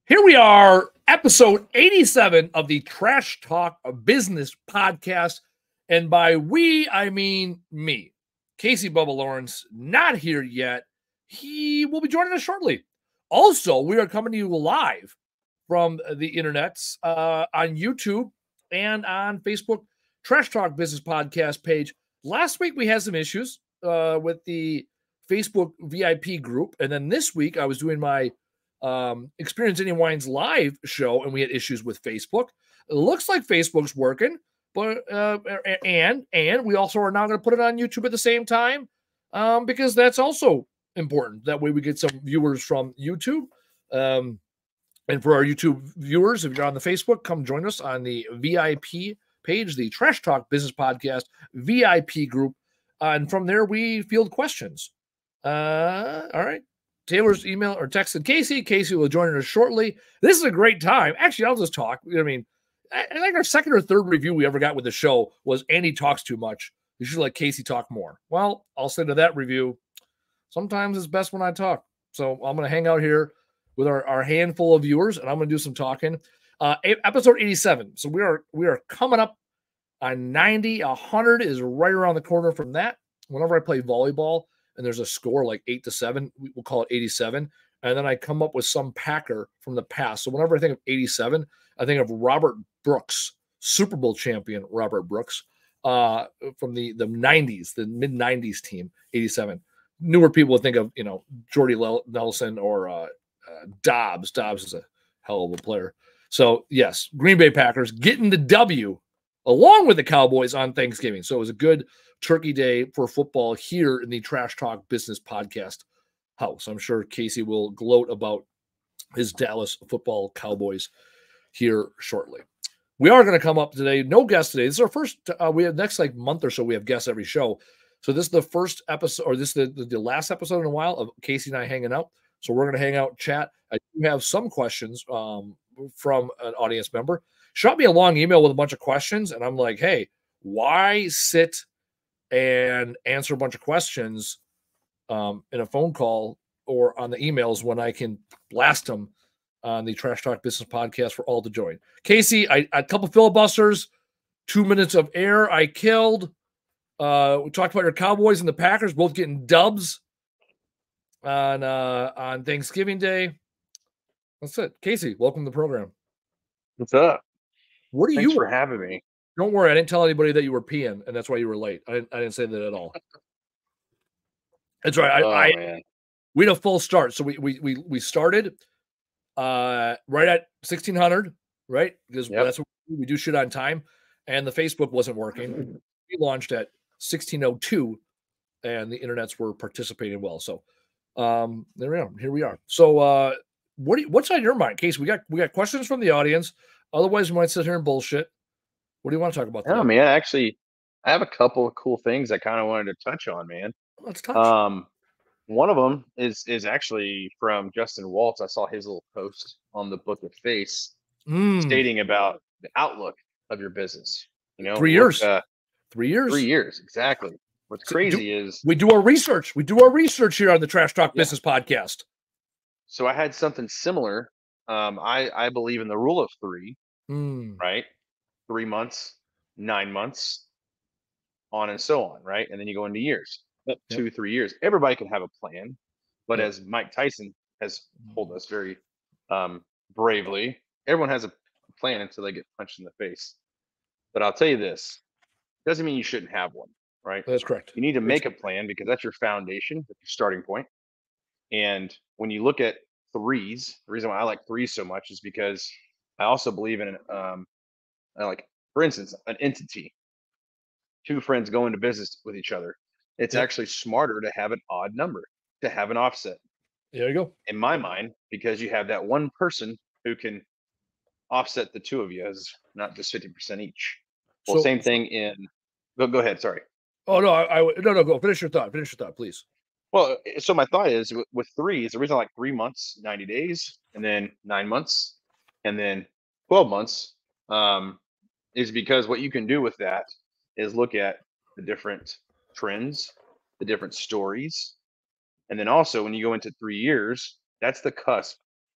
Here we are, episode 87 of the Trash Talk Business Podcast. And by we, I mean me. Casey Bubba Lawrence, not here yet. He will be joining us shortly. Also, we are coming to you live from the internets on YouTube and on Facebook Trash Talk Business Podcast page. Last week, we had some issues with the Facebook VIP group. And then this week, I was doing my Experience Any Weins live show, and we had issues with Facebook. It looks like Facebook's working, but and we also are now going to put it on YouTube at the same time because that's also important. That way, we get some viewers from YouTube. And for our YouTube viewers, if you're on the Facebook, come join us on the VIP page, the Trash Talk Business Podcast VIP group, and from there we field questions. All right. Taylor's email or texted Casey. Casey will join us shortly. This is a great time. Actually, I'll just talk. I mean, I think our second or third review we ever got with the show was Andy talks too much. You should let Casey talk more. Well, I'll say to that review, sometimes it's best when I talk. So I'm going to hang out here with our handful of viewers, and I'm going to do some talking. Episode 87. So we are coming up on 90. 100 is right around the corner from that. Whenever I play volleyball, and there's a score like 8-7, we'll call it 87. And then I come up with some Packer from the past. So whenever I think of 87, I think of Robert Brooks, Super Bowl champion Robert Brooks from the 90s, the mid-90s team, 87. Newer people would think of, Jordy Nelson or Dobbs. Dobbs is a hell of a player. So, yes, Green Bay Packers getting the W along with the Cowboys on Thanksgiving. So it was a good Turkey Day for football here in the Trash Talk Business Podcast house. I'm sure Casey will gloat about his Dallas football Cowboys here shortly. We are going to come up today. No guests today. This is our first. We have next month or so. We have guests every show. So this is the first episode, or this is the last episode in a while of Casey and I hanging out. So we're going to hang out, chat. I do have some questions from an audience member. Shot me a long email with a bunch of questions, and I'm like, hey, why sit and answer a bunch of questions in a phone call or on the emails when I can blast them on the Trash Talk Business Podcast for all to join? Casey, a couple filibusters, 2 minutes of air I killed. We talked about your Cowboys and the Packers both getting dubs on Thanksgiving Day. That's it. Casey, welcome to the program. What's up? What are Thanks you for having me. Don't worry, I didn't tell anybody that you were peeing, and that's why you were late. I didn't say that at all. That's right. Man. We had a full start, so we started right at 1600, right? Because that's what we do shit on time, and the Facebook wasn't working. We launched at 1602, and the internets were participating well. So there we are. Here we are. So what's on your mind, Casey? We got questions from the audience. Otherwise, we might sit here and bullshit. What do you want to talk about today? Oh, man, actually, I have a couple of cool things I kind of wanted to touch on, man. Let's touch. One of them is actually from Justin Waltz. I saw his little post on the Book of Face stating about the outlook of your business. 3 years. 3 years. 3 years, exactly. What's crazy is we do our research. We do our research here on the Trash Talk Business Podcast. So I had something similar. I believe in the rule of three, right? 3 months, 9 months, on and so on, right? And then you go into years, 2, 3 years. Everybody can have a plan, but as Mike Tyson has told us very bravely, everyone has a plan until they get punched in the face. But I'll tell you this, doesn't mean you shouldn't have one, right? That's correct. You need to make a plan because that's your foundation, that's your starting point. And when you look at threes, the reason why I like threes so much is because I also believe in like, for instance, an entity, two friends go into business with each other. It's actually smarter to have an odd number, to have an offset. There you go. In my mind, because you have that one person who can offset the two of you as not just 50% each. Well, same thing in. Go ahead. Sorry. Oh no, no. Go finish your thought. Finish your thought, please. Well, so my thought is with threes, the reason I like 3 months, 90 days, and then 9 months, and then 12 months. Is because what you can do with that is look at the different trends, the different stories. And then also when you go into 3 years, that's the cusp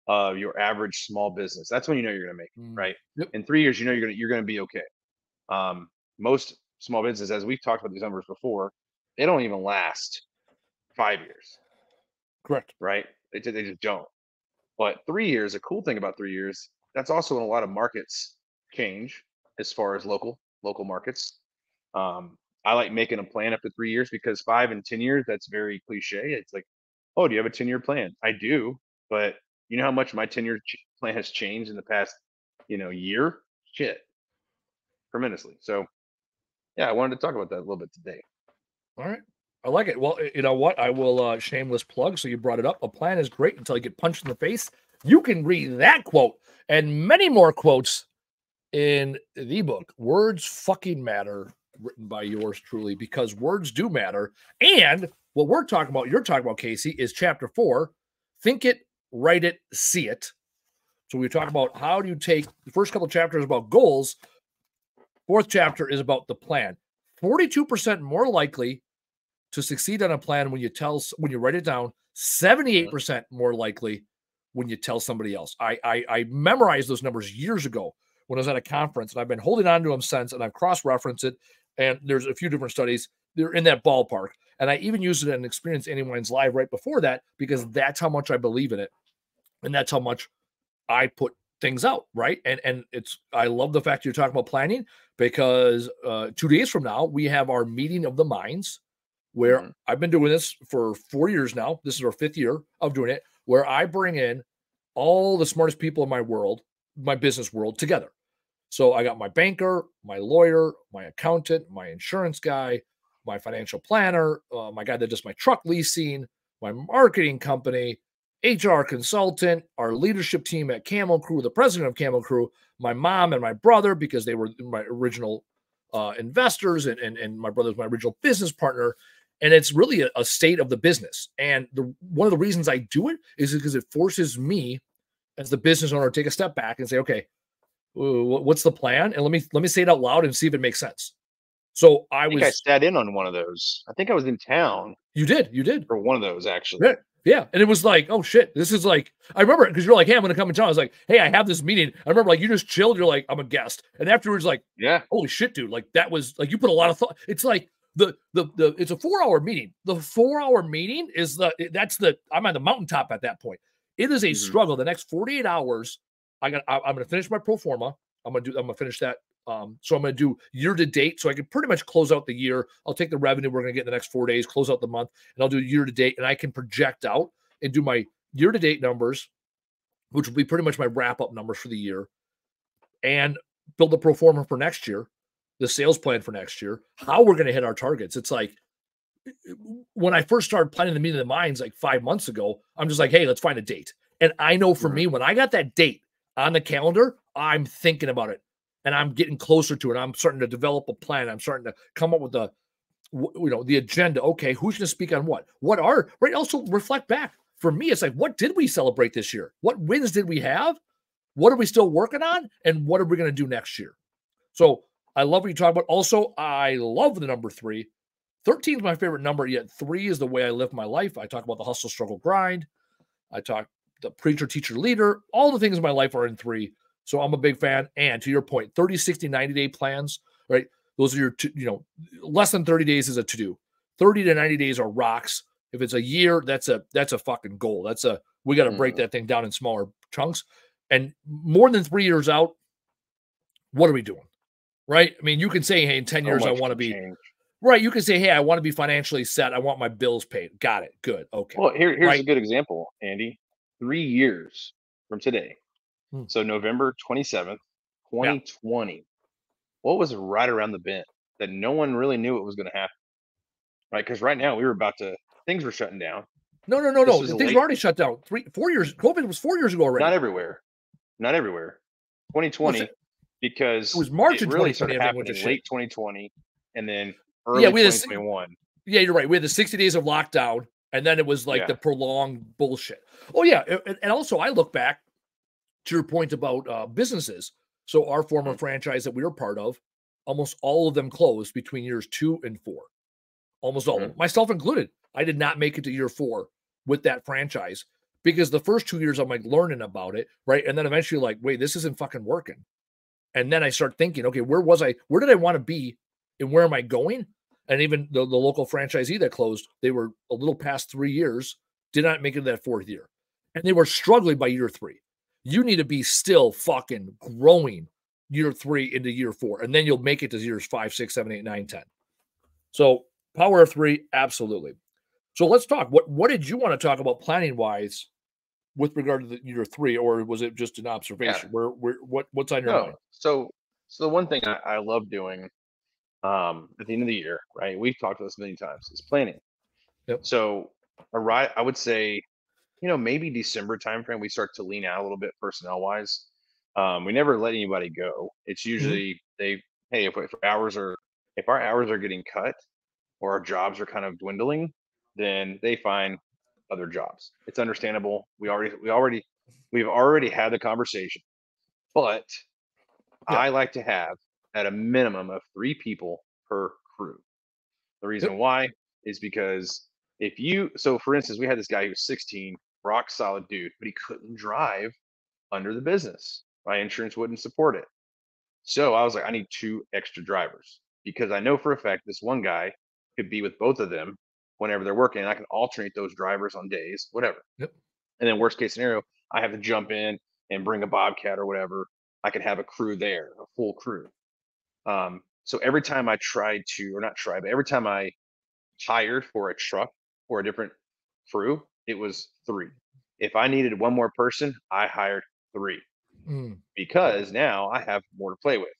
your average small business. That's when you know you're going to make it, right? Yep. In 3 years, you know you're going to be okay. Most small businesses, as we've talked about these numbers before, they don't even last 5 years, Correct. right? They just don't. But 3 years, a cool thing about 3 years, that's also when a lot of markets change as far as local markets. I like making a plan up to 3 years because 5 and 10 years, that's very cliche. It's like, oh, do you have a 10-year plan? I do, but you know how much my 10-year plan has changed in the past, year? Shit, tremendously. So yeah, I wanted to talk about that a little bit today. All right. I like it. Well, you know what? I will shameless plug. So you brought it up. A plan is great until you get punched in the face. You can read that quote and many more quotes in the book, Words Fucking Matter, written by yours truly, because words do matter. And what we're talking about, you're talking about, Casey, is chapter 4, Think It, Write It, See It. So we talk about how do you take the first couple chapters about goals. Fourth chapter is about the plan. 42% more likely to succeed on a plan when you write it down. 78% more likely when you tell somebody else. I memorized those numbers years ago when I was at a conference, and I've been holding on to them since, and I've cross-referenced it, and there's a few different studies. They're in that ballpark, and I even used it in Experience Andy Weins Live right before that because that's how much I believe in it, and that's how much I put things out, right? And I love the fact you're talking about planning because 2 days from now, we have our meeting of the minds where I've been doing this for 4 years now. This is our 5th year of doing it, where I bring in all the smartest people in my world, my business world, together. So I got my banker, my lawyer, my accountant, my insurance guy, my financial planner, my guy that does my truck leasing, my marketing company, HR consultant, our leadership team at Camel Crew, the president of Camel Crew, my mom and my brother, because they were my original investors, and my brother's my original business partner. And it's really a state of the business. And one of the reasons I do it is because it forces me as the business owner to take a step back and say, okay, what's the plan? And let me say it out loud and see if it makes sense. So I think I sat in on one of those. I think I was in town. You did for one of those, actually. Yeah. And it was like, oh shit, this is like, I remember because you're like, hey, I'm gonna come in town. I was like, hey, I have this meeting. I remember like you just chilled. You're like, I'm a guest. And afterwards, like, yeah, holy shit, dude. Like that was like you put a lot of thought. It's like it's a 4-hour meeting. The 4-hour meeting is I'm on the mountaintop at that point. It is a struggle. The next 48 hours, I'm gonna finish my pro forma. I'm gonna finish that. So I'm going to do year to date. So I can pretty much close out the year. I'll take the revenue we're going to get in the next 4 days, close out the month, and I'll do year to date. And I can project out and do my year to date numbers, which will be pretty much my wrap up numbers for the year, and build the pro forma for next year, the sales plan for next year, how we're going to hit our targets. It's like when I first started planning the meeting of the minds like 5 months ago, I'm just like, hey, let's find a date. And I know for me, when I got that date on the calendar, I'm thinking about it. And I'm getting closer to it. I'm starting to develop a plan. I'm starting to come up with the agenda. Okay, who's going to speak on what? What are, right? Also reflect back. For me, it's like, what did we celebrate this year? What wins did we have? What are we still working on? And what are we going to do next year? So I love what you talk about. Also, I love the number 3. 13 is my favorite number, yet 3 is the way I live my life. I talk about the hustle, struggle, grind. I talk the preacher, teacher, leader. All the things in my life are in 3. So I'm a big fan. And to your point, 30, 60, 90-day plans, right? Those are your, less than 30 days is a to-do. 30 to 90 days are rocks. If it's a year, that's a fucking goal. We got to break that thing down in smaller chunks. And more than 3 years out, what are we doing? Right? I mean, you can say, hey, in 10 years, I want to be, right? You can say, hey, I want to be financially set. I want my bills paid. Got it. Good. Okay. Well, here's a good example, Andy. 3 years from today. So November 27th, 2020, what was right around the bend that no one really knew it was going to happen, right? Because right now things were shutting down. No. Things were already shut down. 4 years. COVID was 4 years ago already. Not everywhere. 2020, because it was March it of really 2020, started happening late 2020 and then early 2021. Yeah, you're right. We had the 60 days of lockdown, and then it was like the prolonged bullshit. Oh, yeah. And also, I look back to your point about businesses. So our former franchise that we were part of, almost all of them closed between years 2 and 4. Almost all of them, myself included. I did not make it to year 4 with that franchise because the first 2 years I'm like learning about it, right? And then eventually like, wait, this isn't fucking working. And then I start thinking, okay, where did I want to be and where am I going? And even the local franchisee that closed, they were a little past 3 years, did not make it that 4th year. And they were struggling by year 3. You need to be still fucking growing year 3 into year 4. And then you'll make it to years 5, 6, 7, 8, 9, 10. So power of 3, absolutely. So let's talk. What did you want to talk about planning wise with regard to the year 3, or was it just an observation? Yeah. What's on your No. mind? So the one thing I love doing at the end of the year, right? We've talked about this many times, is planning. Yep. So I would say, maybe December timeframe, we start to lean out a little bit personnel wise. We never let anybody go. It's usually hey, if our hours are getting cut or our jobs are kind of dwindling, then they find other jobs. It's understandable. We've already had the conversation, but Yeah. I like to have at a minimum of 3 people per crew. The reason Yep. why is because so for instance, we had this guy who was 16, rock solid dude, but he couldn't drive under the business. My insurance wouldn't support it. So I was like, I need 2 extra drivers because I know for a fact this one guy could be with both of them whenever they're working. And I can alternate those drivers on days, whatever. Yep. And then worst case scenario, I have to jump in and bring a Bobcat or whatever. I could have a crew there, a full crew. So every time I tried to, or not try, but every time I hired for a truck or a different crew, it was 3. If I needed one more person, I hired 3 because now I have more to play with.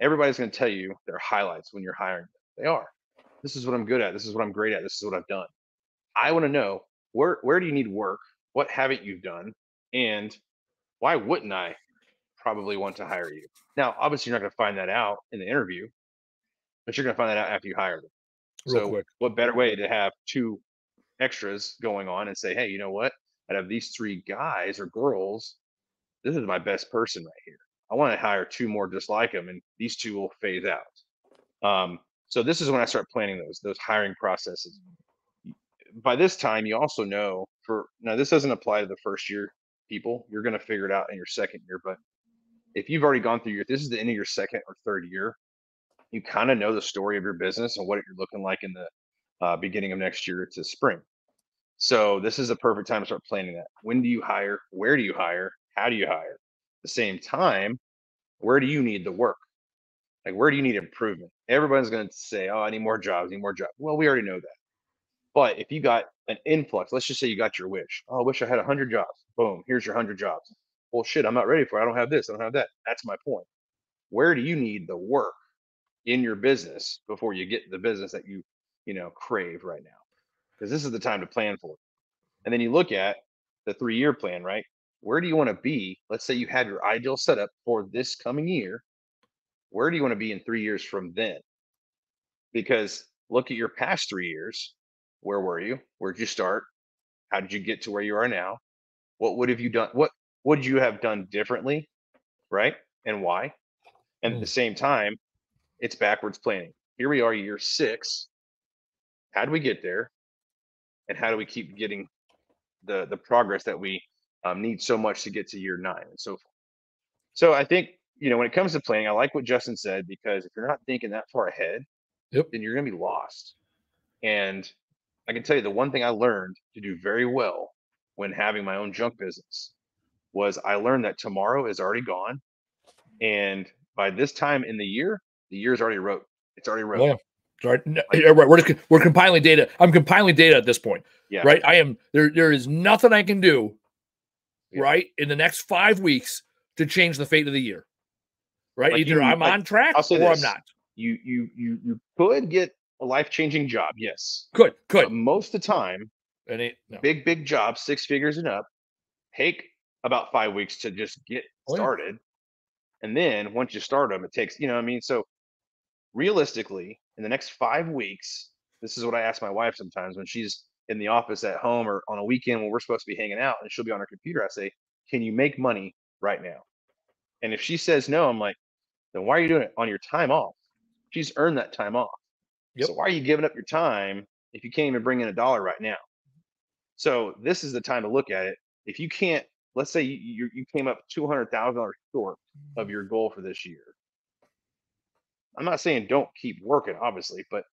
Everybody's going to tell you their highlights when you're hiring them. They are. This is what I'm good at. This is what I'm great at. This is what I've done. I want to know where do you need work? What haven't you done? And why wouldn't I probably want to hire you? Now, obviously, you're not going to find that out in the interview, but you're going to find that out after you hire them. Real So, quick. what better way to have 2 extras going on and say, hey, you know what? Out of these 3 guys or girls, this is my best person right here. I want to hire 2 more just like him, and these 2 will phase out. So this is when I start planning those hiring processes. By this time, you also know now this doesn't apply to the first year people. You're going to figure it out in your second year, but if you've already gone through this is the end of your second or third year, you kind of know the story of your business and what you're looking like in the beginning of next year to spring. So this is a perfect time to start planning that. When do you hire? Where do you hire? How do you hire? At the same time, where do you need the work? Like, where do you need improvement? Everybody's going to say, oh, I need more jobs, need more jobs. Well, we already know that. But if you got an influx, let's just say you got your wish. Oh, I wish I had 100 jobs. Boom, here's your 100 jobs. Well, shit, I'm not ready for it. I don't have this. I don't have that. That's my point. Where do you need the work in your business before you get the business that you crave right now? Because this is the time to plan for it. And then you look at the 3-year plan, right? Where do you want to be? Let's say you had your ideal setup for this coming year. Where do you want to be in 3 years from then? Because look at your past 3 years. Where were you? Where'd you start? How did you get to where you are now? What would have you done? What would you have done differently? Right? And why? And at the same time, it's backwards planning. Here we are, year 6. How do we get there? And how do we keep getting the progress that we need so much to get to year 9 and so forth? So I think, when it comes to planning, I like what Justin said, because if you're not thinking that far ahead, then you're going to be lost. And I can tell you the one thing I learned to do very well when having my own junk business was I learned that tomorrow is already gone. And by this time in the year is already wrote. It's already wrote. Yeah. Right. Right. We're compiling data. I'm compiling data at this point. Yeah. Right. I am there is nothing I can do right in the next 5 weeks to change the fate of the year. Right. Like Either I'm on track or I'm not. You could get a life-changing job, yes. Could. But most of the time, no. big jobs, 6 figures and up, take about 5 weeks to just get started. And then once you start them, it takes, so realistically, in the next 5 weeks, this is what I ask my wife sometimes when she's in the office at home or on a weekend when we're supposed to be hanging out and she'll be on her computer. I say, can you make money right now? And if she says no, I'm like, then why are you doing it on your time off? She's earned that time off. So why are you giving up your time if you can't even bring in $1 right now? So this is the time to look at it. if you can't, let's say you came up $200,000 short of your goal for this year. I'm not saying don't keep working, obviously, but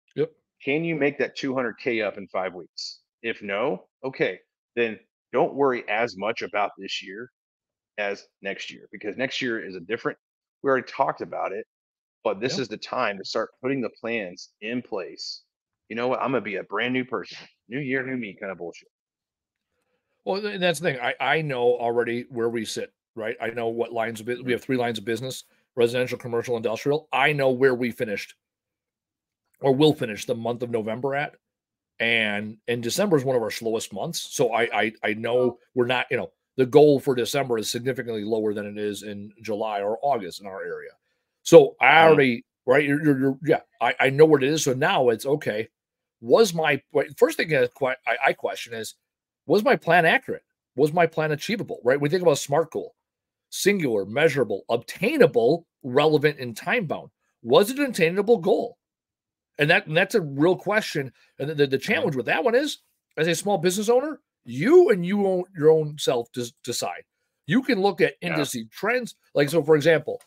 can you make that 200K up in 5 weeks? If no, okay, then don't worry as much about this year as next year, because next year is a different, we already talked about it, but this is the time to start putting the plans in place. You know what? I'm going to be a brand new person. New year, new me kind of bullshit. Well, that's the thing. I know already where we sit, right? I know what lines of business. We have 3 lines of business: residential, commercial, industrial. I know where we finished or will finish the month of November at. And December is one of our slowest months. So I know we're not, the goal for December is significantly lower than it is in July or August in our area. So I already, right, I know what it is. So now it's okay. First thing I question is, was my plan accurate? Was my plan achievable, right? We think about SMART goal: singular, measurable, obtainable, relevant, and time bound. Was it an attainable goal? And that's a real question. And the challenge with that one is, as a small business owner, you own your own self to decide. You can look at industry trends. Like, so for example,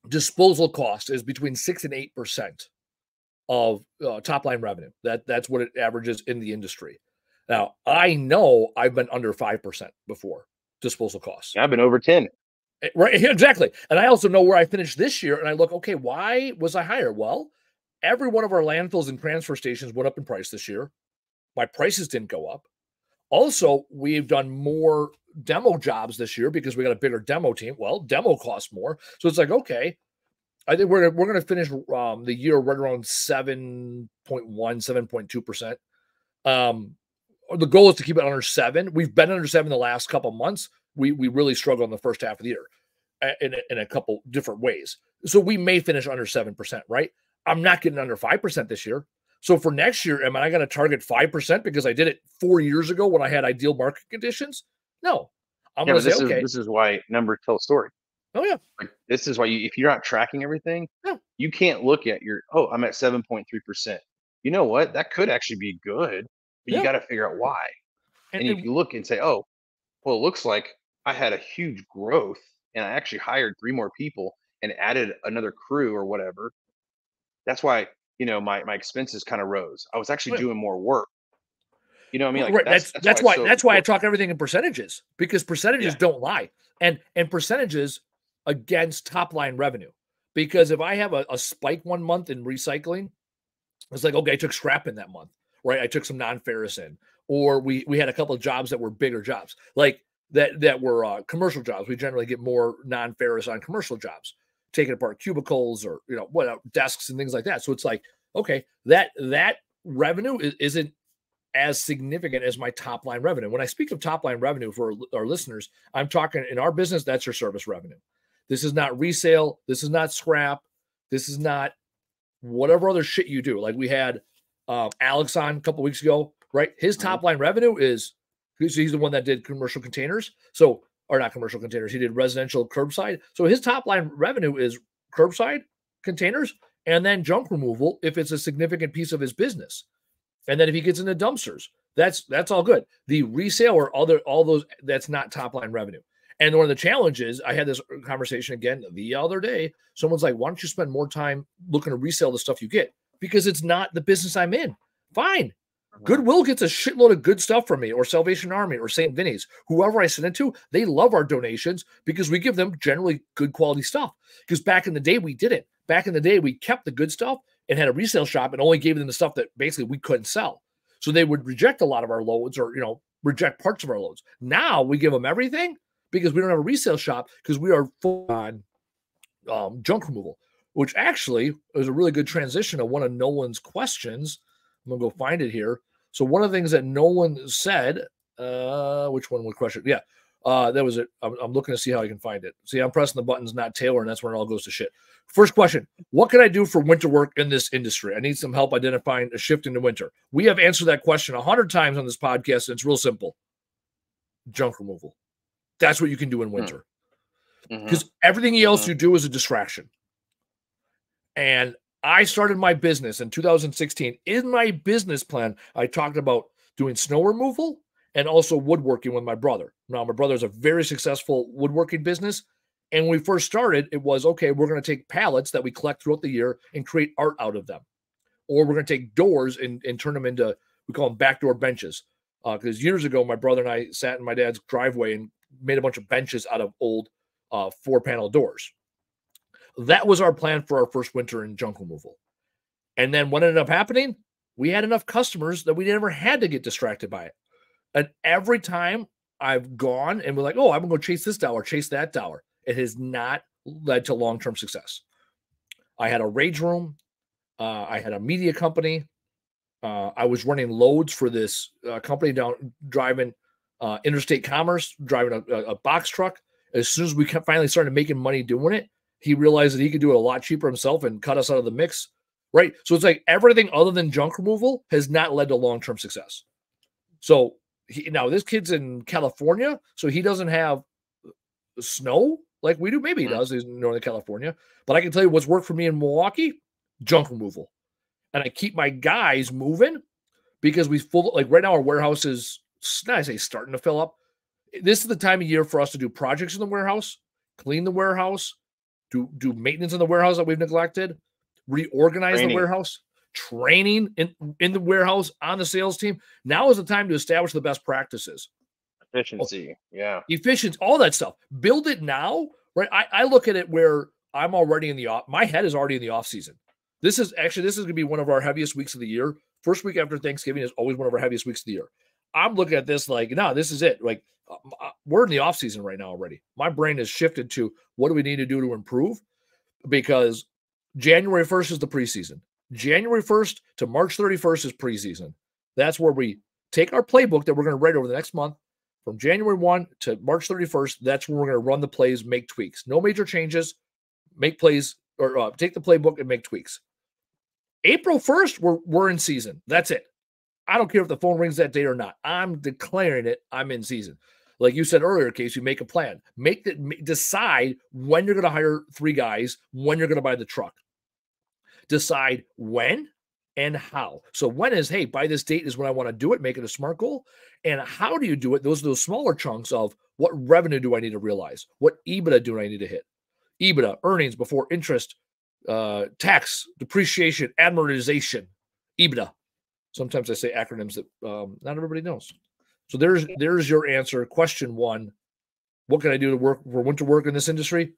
disposal cost is between 6 and 8% of top line revenue. That's what it averages in the industry. Now, I know I've been under 5% before disposal costs. I've been over 10. Right, exactly. And I also know where I finished this year, and I look, okay, why was I higher? Well, every one of our landfills and transfer stations went up in price this year. My prices didn't go up. Also, we've done more demo jobs this year because we got a bigger demo team. Well, demo costs more. So it's like, okay, I think we're going to finish the year right around 7.1, 7.2%. The goal is to keep it under 7. We've been under 7 the last couple of months. We really struggled in the first half of the year in a couple different ways. So we may finish under 7%, right? I'm not getting under 5% this year. So for next year, am I going to target 5% because I did it 4 years ago when I had ideal market conditions? No. I'm going to say, okay. This is why numbers tell a story. Oh, yeah. Like, this is why if you're not tracking everything, you can't look at I'm at 7.3%. You know what? That could actually be good, but you got to figure out why. And if you look and say, oh, well, it looks like I had a huge growth and I actually hired 3 more people and added another crew or whatever. That's why, my expenses kind of rose. I was actually doing more work. You know what I mean? Like, right. That's why I talk everything in percentages, because percentages don't lie. And percentages against top line revenue. Because if I have a spike one month in recycling, it's like, okay, I took scrap in that month, right? I took some non-ferrous in, or we had a couple of jobs that were bigger jobs, like that were commercial jobs. We generally get more non-ferrous on commercial jobs, taking apart cubicles or desks and things like that. So it's like, okay, that revenue isn't as significant as my top line revenue. When I speak of top line revenue for our listeners, I'm talking in our business, that's your service revenue. This is not resale. This is not scrap. This is not whatever other shit you do. Like we had Alex on a couple weeks ago, right? His top line revenue is, he's the one that did commercial containers. So, or not commercial containers. He did residential curbside. So his top line revenue is curbside containers and then junk removal if it's a significant piece of his business. And then if he gets into dumpsters, that's all good. The resale or all those, that's not top line revenue. And one of the challenges, I had this conversation again the other day. Someone's like, why don't you spend more time looking to resell the stuff you get? Because it's not the business I'm in. Fine. Goodwill gets a shitload of good stuff from me, or Salvation Army, or St. Vinny's. Whoever I send it to, they love our donations because we give them generally good quality stuff. Because back in the day, we didn't. Back in the day, we kept the good stuff and had a resale shop and only gave them the stuff that basically we couldn't sell. So they would reject a lot of our loads, or reject parts of our loads. Now we give them everything because we don't have a resale shop, because we are full on junk removal, which actually is a really good transition to one of Nolan's questions. I'm going to go find it here. So one of the things that Nolan said, which one was question? Yeah, that was it. I'm looking to see how I can find it. See, I'm pressing the buttons, not Taylor, and that's when it all goes to shit. First question: what can I do for winter work in this industry? I need some help identifying a shift into winter. We have answered that question 100 times on this podcast, and it's real simple. Junk removal. That's what you can do in winter. Because everything else you do is a distraction. And I started my business in 2016. In my business plan, I talked about doing snow removal and also woodworking with my brother. Now, my brother has a very successful woodworking business. And when we first started, it was, okay, we're going to take pallets that we collect throughout the year and create art out of them. Or we're going to take doors and turn them into, we call them backdoor benches. Because years ago, my brother and I sat in my dad's driveway and made a bunch of benches out of old 4-panel doors. That was our plan for our first winter in junk removal. And then what ended up happening? We had enough customers that we never had to get distracted by it. And every time I've gone and we're like, oh, I'm going to go chase this dollar, chase that dollar, it has not led to long-term success. I had a rage room. I had a media company. I was running loads for this company down driving interstate commerce, driving a box truck. As soon as we finally started making money doing it, he realized that he could do it a lot cheaper himself and cut us out of the mix. Right. So it's like everything other than junk removal has not led to long-term success. So now this kid's in California, so he doesn't have snow like we do. Maybe he does. He's in Northern California. But I can tell you what's worked for me in Milwaukee, junk removal. And I keep my guys moving because we like right now our warehouse is, I say, starting to fill up. This is the time of year for us to do projects in the warehouse, clean the warehouse, do maintenance in the warehouse that we've neglected, reorganize the warehouse, training in the warehouse on the sales team. Now is the time to establish the best practices. Efficiency, efficiency, all that stuff. Build it now, right? I look at it where I'm already in my head is already in the off season. This is going to be one of our heaviest weeks of the year. First week after Thanksgiving is always one of our heaviest weeks of the year. I'm looking at this like, no, this is it. Like we're in the off season right now already. My brain has shifted to what do we need to do to improve? Because January 1st is the preseason. January 1st to March 31st is preseason. That's where we take our playbook that we're going to write over the next month from January 1 to March 31st. That's when we're going to run the plays, make tweaks. No major changes, make plays or take the playbook and make tweaks. April 1st, we're in season. That's it. I don't care if the phone rings that day or not. I'm declaring it. I'm in season. Like you said earlier, Case, you make a plan. Decide when you're going to hire 3 guys, when you're going to buy the truck. Decide when and how. So when is, hey, by this date is when I want to do it, make it a SMART goal. And how do you do it? Those are those smaller chunks of what revenue do I need to realize? What EBITDA do I need to hit? EBITDA, earnings before interest, tax, depreciation, amortization, EBITDA. Sometimes I say acronyms that not everybody knows. So there's your answer. Question 1, what can I do to work for winter work in this industry?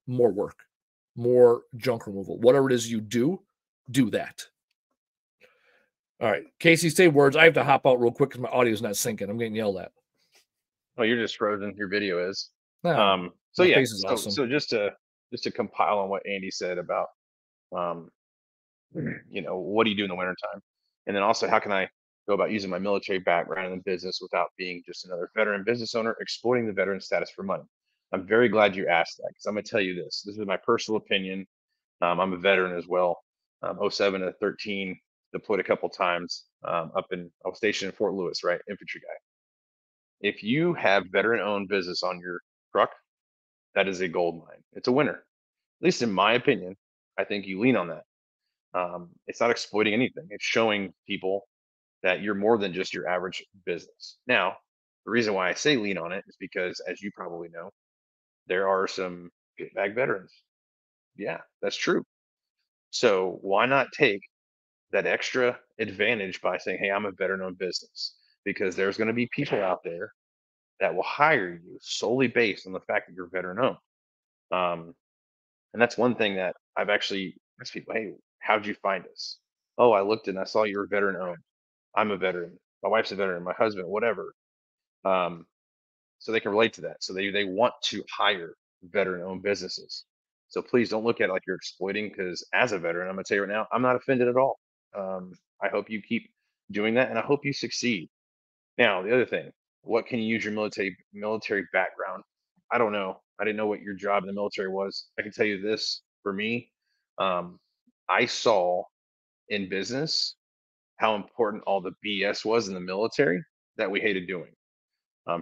More work, more junk removal. Whatever it is you do that. All right, Casey, say words. I have to hop out real quick because my audio is not syncing. I'm getting yelled at. Oh, you're just frozen. Your video is. No, so yeah, so just to compile on what Andy said about, what do you do in the wintertime? And then also, how can I go about using my military background in the business without being just another veteran business owner, exploiting the veteran status for money? I'm very glad you asked that because I'm going to tell you this. This is my personal opinion. I'm a veteran as well. 07 to 13, deployed a couple times I was stationed in Fort Lewis, right? Infantry guy. If you have veteran-owned business on your truck, that is a gold mine. It's a winner. At least in my opinion, I think you lean on that. It's not exploiting anything. It's showing people that you're more than just your average business. Now, the reason why I say lean on it is because, as you probably know, there are some get back veterans. Yeah, that's true. So why not take that extra advantage by saying, hey, I'm a veteran-owned business? Because there's going to be people out there that will hire you solely based on the fact that you're veteran-owned. And that's one thing that I've actually asked people, hey, how'd you find us? Oh, I looked and I saw you were veteran-owned. I'm a veteran. My wife's a veteran. My husband, whatever. So they can relate to that. So they want to hire veteran-owned businesses. So please don't look at it like you're exploiting, because as a veteran, I'm gonna tell you right now, I'm not offended at all. I hope you keep doing that, and I hope you succeed. Now, the other thing, what can you use your military background? I don't know. I didn't know what your job in the military was. I can tell you this: for me, I saw in business how important all the BS was in the military that we hated doing.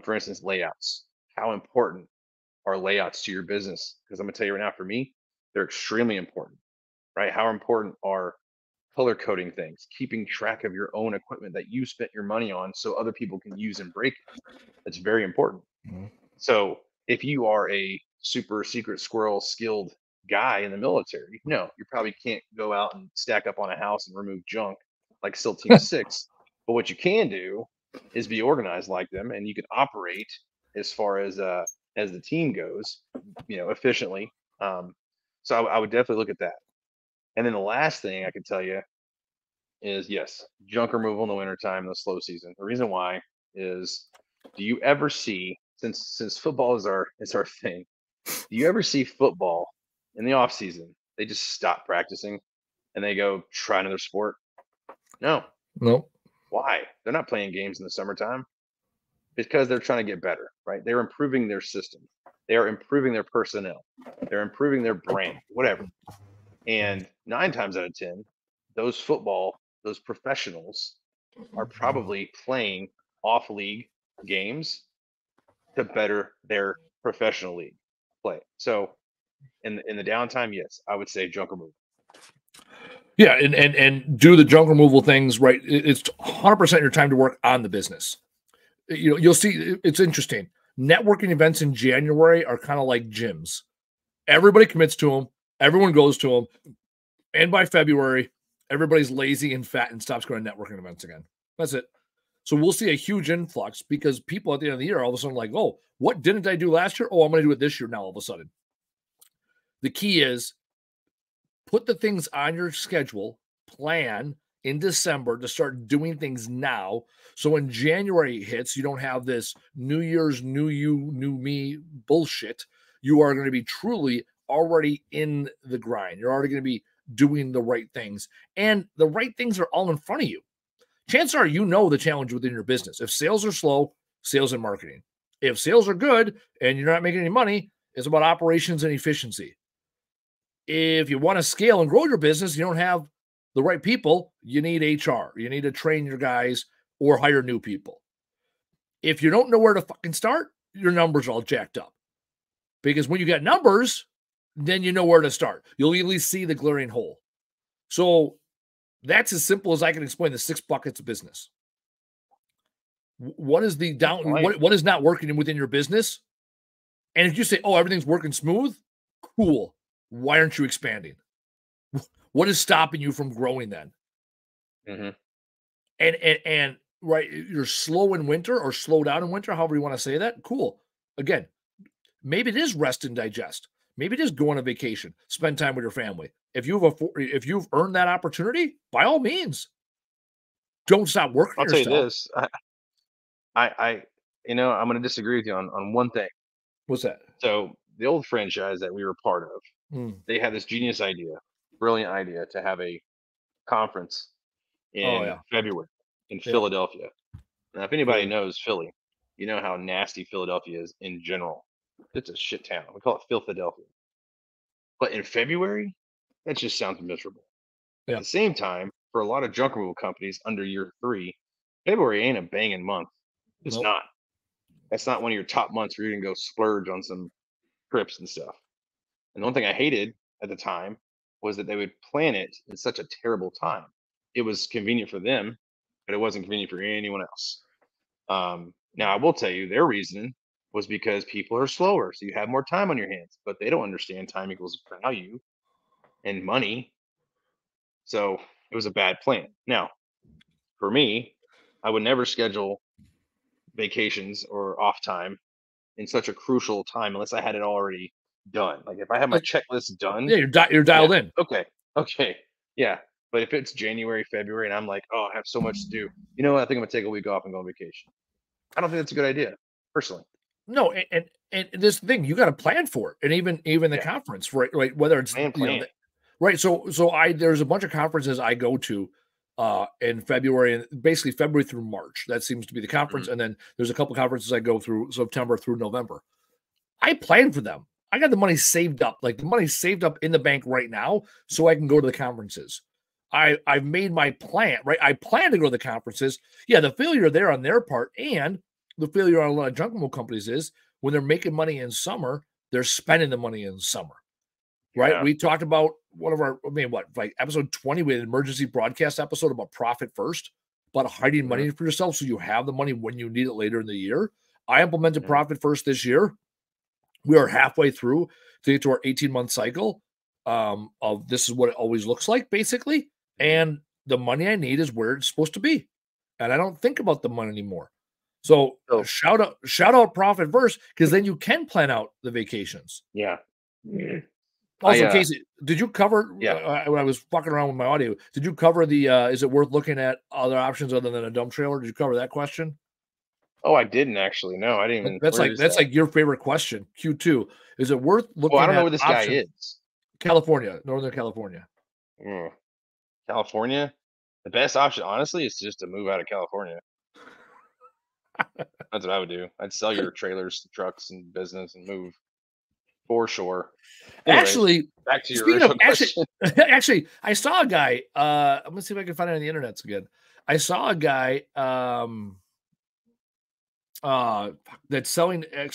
For instance, layouts. How important are layouts to your business? Because I'm gonna tell you right now, for me, they're extremely important, right? How important are color coding things, keeping track of your own equipment that you spent your money on so other people can use and break it. That's very important. Mm-hmm. So if you are a super secret squirrel skilled guy in the military, no, you probably can't go out and stack up on a house and remove junk like SEAL Team 6. But what you can do is be organized like them, and you can operate as far as the team goes, efficiently. So I would definitely look at that. And then the last thing I can tell you is, yes, junk removal in the wintertime in the slow season. The reason why is, do you ever see, since football is our thing, do you ever see football in the off season? They just stop practicing and they go try another sport? No. No. Why? They're not playing games in the summertime because they're trying to get better, right? They're improving their system. They are improving their personnel. They're improving their brand, whatever. And 9 times out of 10, those professionals are probably playing off league games to better their professional league play. So in the downtime, yes, I would say junk removal. Yeah, and do the junk removal things right. It's 100% your time to work on the business. You'll see it's interesting. Networking events in January are kind of like gyms. Everybody commits to them. Everyone goes to them. And by February, everybody's lazy and fat and stops going to networking events again. That's it. So we'll see a huge influx because people at the end of the year all of a sudden like, oh, what didn't I do last year? Oh, I'm going to do it this year now all of a sudden. The key is put the things on your schedule, plan in December to start doing things now. So when January hits, you don't have this New Year's, new you, new me bullshit. You are going to be truly already in the grind. You're already going to be doing the right things. And the right things are all in front of you. Chances are the challenge within your business. If sales are slow, sales and marketing. If sales are good and you're not making any money, it's about operations and efficiency. If you want to scale and grow your business, you don't have the right people, you need HR. You need to train your guys or hire new people. If you don't know where to fucking start, your numbers are all jacked up. Because when you get numbers, then you know where to start. You'll at least see the glaring hole. So that's as simple as I can explain the 6 buckets of business. What is the down? What is not working within your business? And if you say, "Oh, everything's working smooth," cool. Why aren't you expanding? What is stopping you from growing then? Mm-hmm. And right, you're slow in winter or slow down in winter, however you want to say that. Cool. Again, maybe it is rest and digest. Maybe it is go on a vacation, spend time with your family. If you've earned that opportunity, by all means, don't stop working. I'll tell you this. I'm going to disagree with you on one thing. What's that? So the old franchise that we were part of, they had this genius idea, brilliant idea to have a conference in February in Philadelphia. Now, if anybody knows Philly, you know how nasty Philadelphia is in general. It's a shit town. We call it Philadelphia. But in February, that just sounds miserable. At the same time, for a lot of junk removal companies under year 3, February ain't a banging month. It's not. That's not one of your top months where you can go splurge on some trips and stuff. And the one thing I hated at the time was that they would plan it in such a terrible time. It was convenient for them, but it wasn't convenient for anyone else. Now, I will tell you their reason was because people are slower, so you have more time on your hands, but they don't understand time equals value and money. So it was a bad plan. Now, for me, I would never schedule vacations or off time in such a crucial time unless I had it already done. Like if I have my checklist done, you're dialed in. Okay, yeah. But if it's January, February, and I'm like, oh, I have so much to do, I think I'm gonna take a week off and go on vacation. I don't think that's a good idea, personally. No, and this thing you got to plan for it, and even the conference, right? Whether it's plan. Right. So there's a bunch of conferences I go to in February, and basically February through March. That seems to be the conference. And then there's a couple conferences I go through September through November. I plan for them. I got the money saved up, like the money saved up in the bank right now, so I can go to the conferences. I've made my plan, right? I plan to go to the conferences. Yeah, the failure there on their part, and the failure on a lot of junk removal companies is when they're making money in summer, they're spending the money in summer. right? Yeah. We talked about one of our, I mean, what, like episode 20, we had an emergency broadcast episode about profit first, about hiding Mhm, money for yourself so you have the money when you need it later in the year. I implemented mhm, profit first this year. We are halfway through to get to our 18-month cycle of this is what it always looks like, basically. mhm. And the money I need is where it's supposed to be. And I don't think about the money anymore. So So shout out profit first, because then you can plan out the vacations. yeah. Mhm. I Also, Casey, did you cover yeah. when I was fucking around with my audio? Did you cover the? Is it worth looking at other options other than a dump trailer? Did you cover that question? Oh, I didn't actually. No, I didn't even. Where is That's that? like your favorite question. Q2. Is it worth Well, I looking don't know at where this guy options? is. California, Northern California. Mm, California. The best option, honestly, is just to move out of California. That's what I would do. I'd sell your trailers, trucks, and business and move for sure. Anyways, Actually, back to your speaking of original actually, question. actually, I saw a guy. I'm gonna see if I can find it on the internet again. I saw a guy that's selling a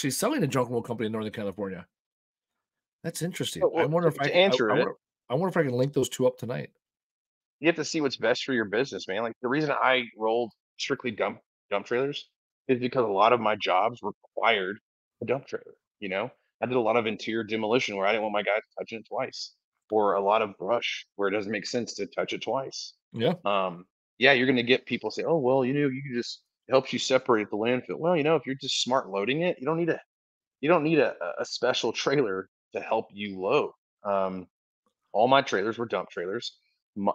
junk removal company in Northern California. That's interesting. But, I well, wonder if I to can. answer it, I wonder if I can link those two up tonight. you have to see what's best for your business, man. Like the reason I rolled strictly dump trailers is because a lot of my jobs required a dump trailer. You know, I did a lot of interior demolition where I didn't want my guys touching it twice, or a lot of brush where it doesn't make sense to touch it twice. Yeah. Um, yeah, you're going to get people say, "Oh, well, you can just it helps you separate the landfill." Well, if you're just smart loading it, you don't need a special trailer to help you load. Um, all my trailers were dump trailers,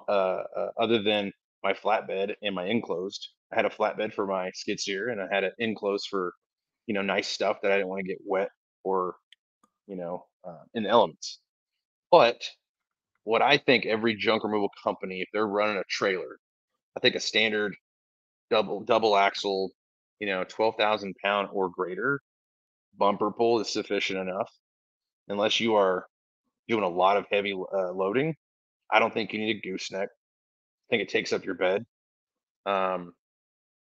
other than my flatbed and my enclosed. I had a flatbed for my skid steer, and I had an enclosed for, nice stuff that I didn't want to get wet or in the elements. But what I think every junk removal company, if they're running a trailer, I think a standard double axle, 12,000 pound or greater bumper pull is sufficient enough, unless you are doing a lot of heavy loading. I don't think you need a gooseneck. I think it takes up your bed. Um,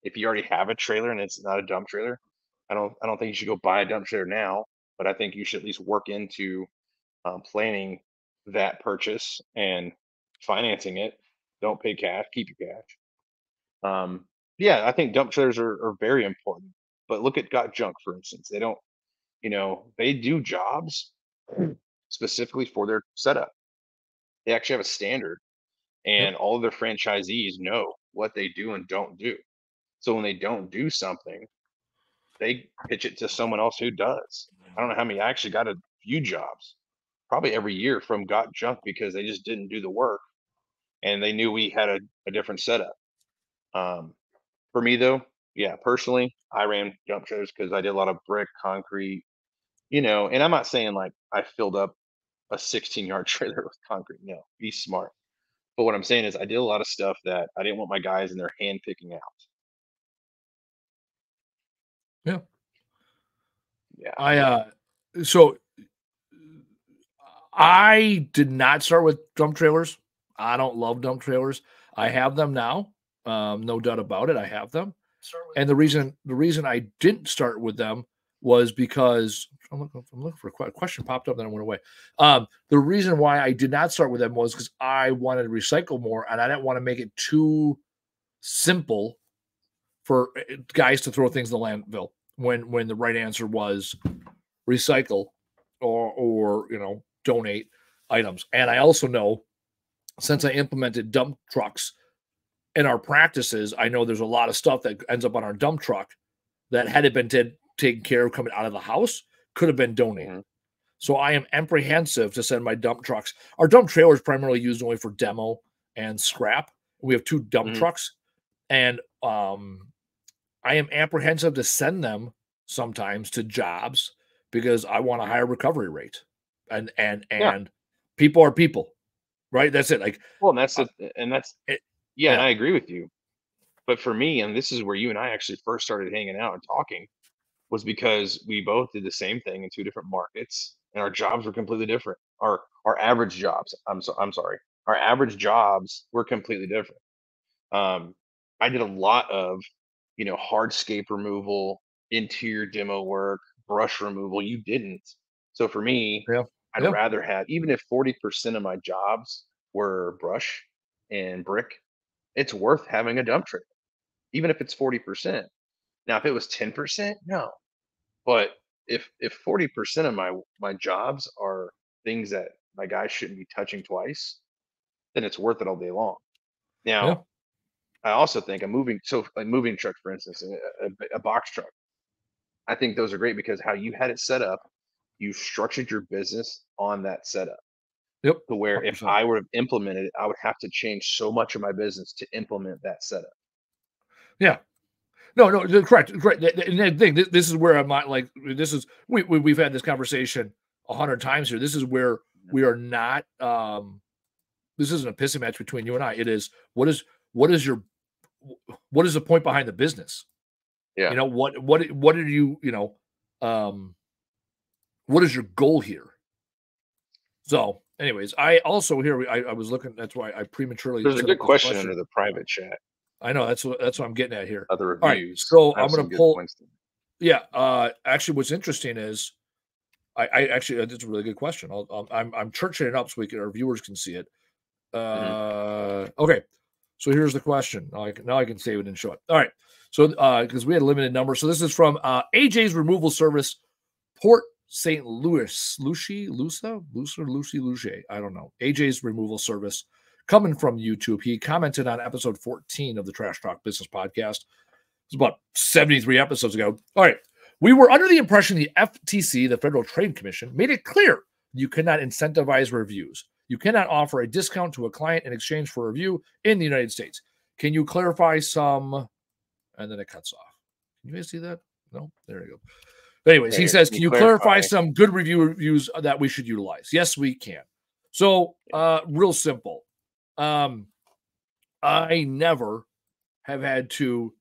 if you already have a trailer and it's not a dump trailer, I don't think you should go buy a dump trailer now. But I think you should at least work into planning that purchase and financing it. Don't pay cash. Keep your cash. Yeah, I think dump trailers are very important. But look at Got Junk, for instance. They don't, they do jobs specifically for their setup. They actually have a standard, Yep. and all of their franchisees know what they do and don't do. So when they don't do something, they pitch it to someone else who does. I don't know how many. I actually got a few jobs, probably every year from Got Junk, because they just didn't do the work, and they knew we had a different setup. Um, for me though, yeah, personally, I ran dump trailers because I did a lot of brick, concrete, and I'm not saying like I filled up a 16-yard trailer with concrete. No, be smart. But what I'm saying is I did a lot of stuff that I didn't want my guys in their hand picking out. Yeah. Yeah. I so I did not start with dump trailers. I don't love dump trailers. I have them now. No doubt about it. I have them. And the reason I didn't start with them was because I'm looking for a question popped up, then it went away. The reason why I did not start with them was because I wanted to recycle more, and I didn't want to make it too simple for guys to throw things in the landfill when the right answer was recycle or donate items. And I also know, since I implemented dump trucks in our practices, I know there's a lot of stuff that ends up on our dump truck that had it been taken care of coming out of the house could have been donated. Hmm. So I am apprehensive to send my dump trucks. Our dump trailer is primarily used only for demo and scrap. We have two dump Hmm. trucks, and I am apprehensive to send them sometimes to jobs because I want a higher recovery rate. And and Yeah. and people are people, right? That's it. Like, Well, and that's uh, it. And that's, it, yeah. And yeah, I agree with you. But for me, and this is where you and I actually first started hanging out and talking, was because we both did the same thing in two different markets, and our jobs were completely different. Our average jobs. I'm sorry. Our average jobs were completely different. Um, I did a lot of, hardscape removal, interior demo work, brush removal. You didn't. So for me, yeah. I'd rather have, even if 40% of my jobs were brush and brick, it's worth having a dump trailer, even if it's 40%. Now, if it was 10%, no. But if 40% of my jobs are things that my guys shouldn't be touching twice, then it's worth it all day long. Yeah. Now, I also think like moving truck, for instance, a box truck. I think those are great because how you had it set up, you structured your business on that setup. Yep. To where if 100%. I would have implemented it, I would have to change so much of my business to implement that setup. Yeah. No, correct. And the thing, this is where I'm not like, this is, we've had this conversation 100 times here. This is where we are not, this isn't a pissing match between you and I. It is, what is the point behind the business? Yeah. You know, what are you, what is your goal here? So anyways, I also here, I was looking, that's why I prematurely. There's a good question under the private chat. I know that's what I'm getting at here. Other reviews. All right, so I'm going to pull. Yeah. Actually, what's interesting is I actually, that's a really good question. I'm churching it up so our viewers can see it. Okay. So here's the question. Now I can save it and show it. All right. So because we had a limited number. So this is from AJ's Removal Service, Port St. Louis, Lucy. I don't know. AJ's Removal Service, coming from YouTube. He commented on episode 14 of the Trash Talk Business Podcast. It was about 73 episodes ago. All right. We were under the impression the FTC, the Federal Trade Commission, made it clear you cannot incentivize reviews. You cannot offer a discount to a client in exchange for a review in the United States. Can you clarify some? And then it cuts off. Can you guys see that? No? There you go. Anyways, he says, can you clarify some good reviews that we should utilize? Yes, we can. So, real simple. I never have had to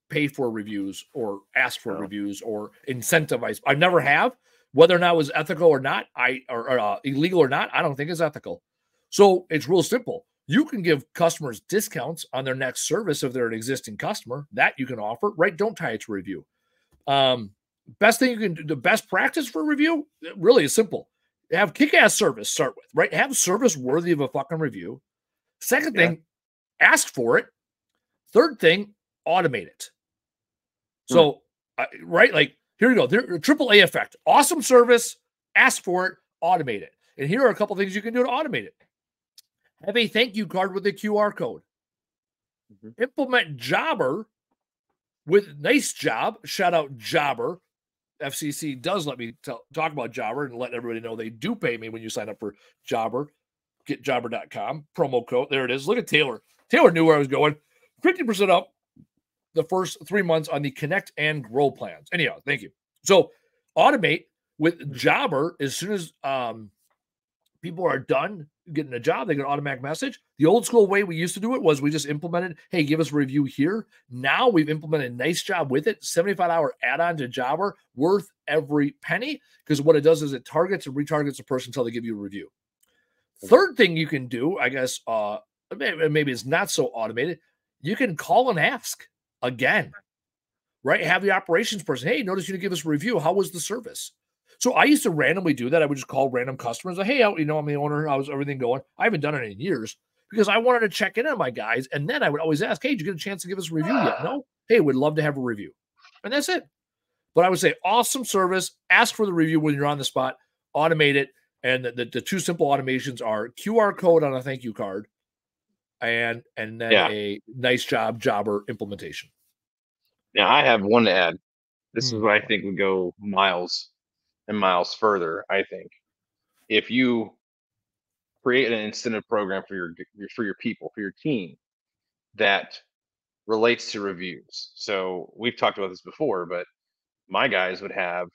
pay for reviews or ask for reviews or incentivize. I never have. Whether or not it was ethical or not, or illegal or not, I don't think it's ethical. So it's real simple. You can give customers discounts on their next service if they're an existing customer. That you can offer, right? Don't tie it to review. Best thing you can do, the best practice for review, really is simple. Have kick-ass service, start with, right? Have service worthy of a fucking review. Second thing, ask for it. Third thing, automate it. So, right, like, here you go. AAA effect. Awesome service. Ask for it. Automate it. And here are a couple things you can do to automate it. Have a thank you card with a QR code. Implement Jobber with nice job. Shout out Jobber. FCC does let me talk about Jobber and let everybody know they do pay me when you sign up for Jobber. Getjobber.com. Promo code. There it is. Look at Taylor. Taylor knew where I was going. 50% up the first 3 months on the Connect and Grow plans. Anyhow, thank you. So automate with Jobber. As soon as people are done getting a job, they get an automatic message. The old school way we used to do it was we just implemented, hey, give us a review here. Now we've implemented a nice job with it. 75-hour add-on to Jobber, worth every penny, because what it does is it targets and retargets a person until they give you a review. Third thing you can do, I guess, maybe it's not so automated. You can call and ask again, right? Have the operations person, hey, notice you didn't give us a review. How was the service? So I used to randomly do that. I would just call random customers. Like, hey, I'm the owner. How's everything going? I haven't done it in years because I wanted to check in on my guys. And then I would always ask, hey, did you get a chance to give us a review yet? No? Hey, we'd love to have a review. And that's it. But I would say awesome service. Ask for the review when you're on the spot. Automate it. And the two simple automations are QR code on a thank you card and then a nice job Jobber implementation. Now, I have one to add. This is what I think would go miles and miles further. I think if you create an incentive program for your people, for your team, that relates to reviews. So we've talked about this before, but my guys would have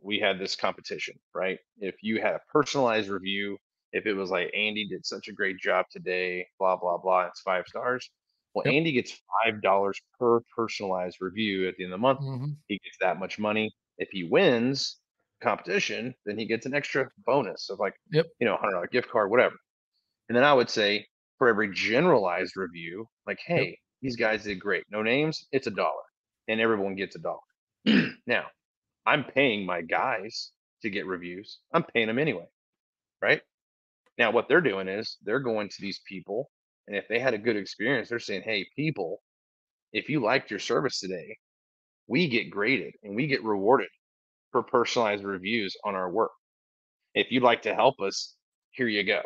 we had this competition, right? If you had a personalized review, if it was like Andy did such a great job today, blah blah blah, it's 5 stars. Well, Andy gets $5 per personalized review at the end of the month. He gets that much money. If he wins competition, then he gets an extra bonus of like $100 gift card, whatever. And then I would say for every generalized review, like, hey, these guys did great. No names, it's $1, and everyone gets $1. Now, I'm paying my guys to get reviews. I'm paying them anyway, right? Now, what they're doing is they're going to these people, and if they had a good experience, they're saying, hey, people, if you liked your service today, we get graded and we get rewarded for personalized reviews on our work. If you'd like to help us, here you go.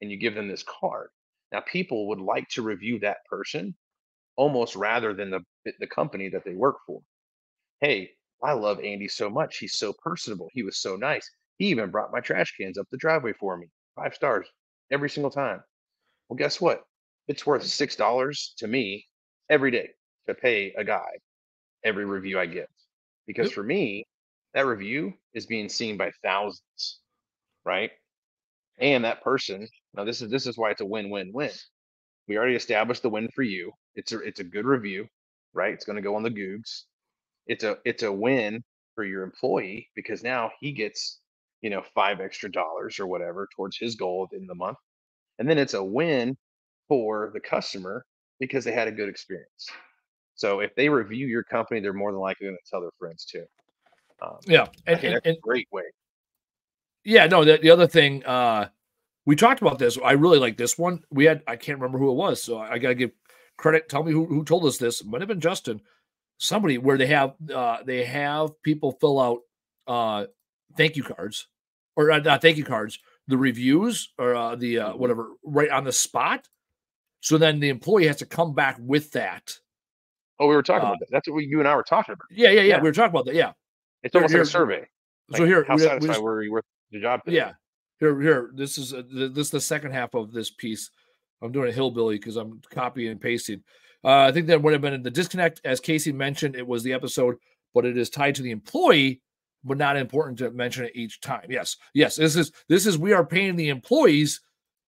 And you give them this card. Now, people would like to review that person almost rather than the company that they work for. Hey, I love Andy so much. He's so personable. He was so nice. He even brought my trash cans up the driveway for me. 5 stars every single time. Well, guess what? It's worth $6 to me every day to pay a guy every review I get. Because Yep. for me, that review is being seen by thousands, right? And that person, now this is why it's a win-win-win. We already established the win for you. It's a good review, right? It's going to go on the Googs. It's a win for your employee because now he gets, $5 extra or whatever towards his goal in the month. And then it's a win for the customer because they had a good experience. So if they review your company, they're more than likely going to tell their friends too. Yeah. I think that's a great way. Yeah, no, the other thing, we talked about this. I really like this one. I can't remember who it was. So I got to give credit. Tell me who told us this. It might have been Justin, somebody, where they have people fill out thank you cards, or not thank you cards, the reviews, or whatever, right on the spot. So then the employee has to come back with that. Oh, we were talking about that. That's what you and I were talking about. Yeah. We were talking about that. Yeah. It's almost like a survey. So here, how satisfied were you with the job today? Yeah. Here. This is the second half of this piece. I'm doing a hillbilly because I'm copying and pasting. I think that would have been in the disconnect, as Casey mentioned. It was the episode, but it is tied to the employee, but not important to mention it each time. Yes. This is we are paying the employees,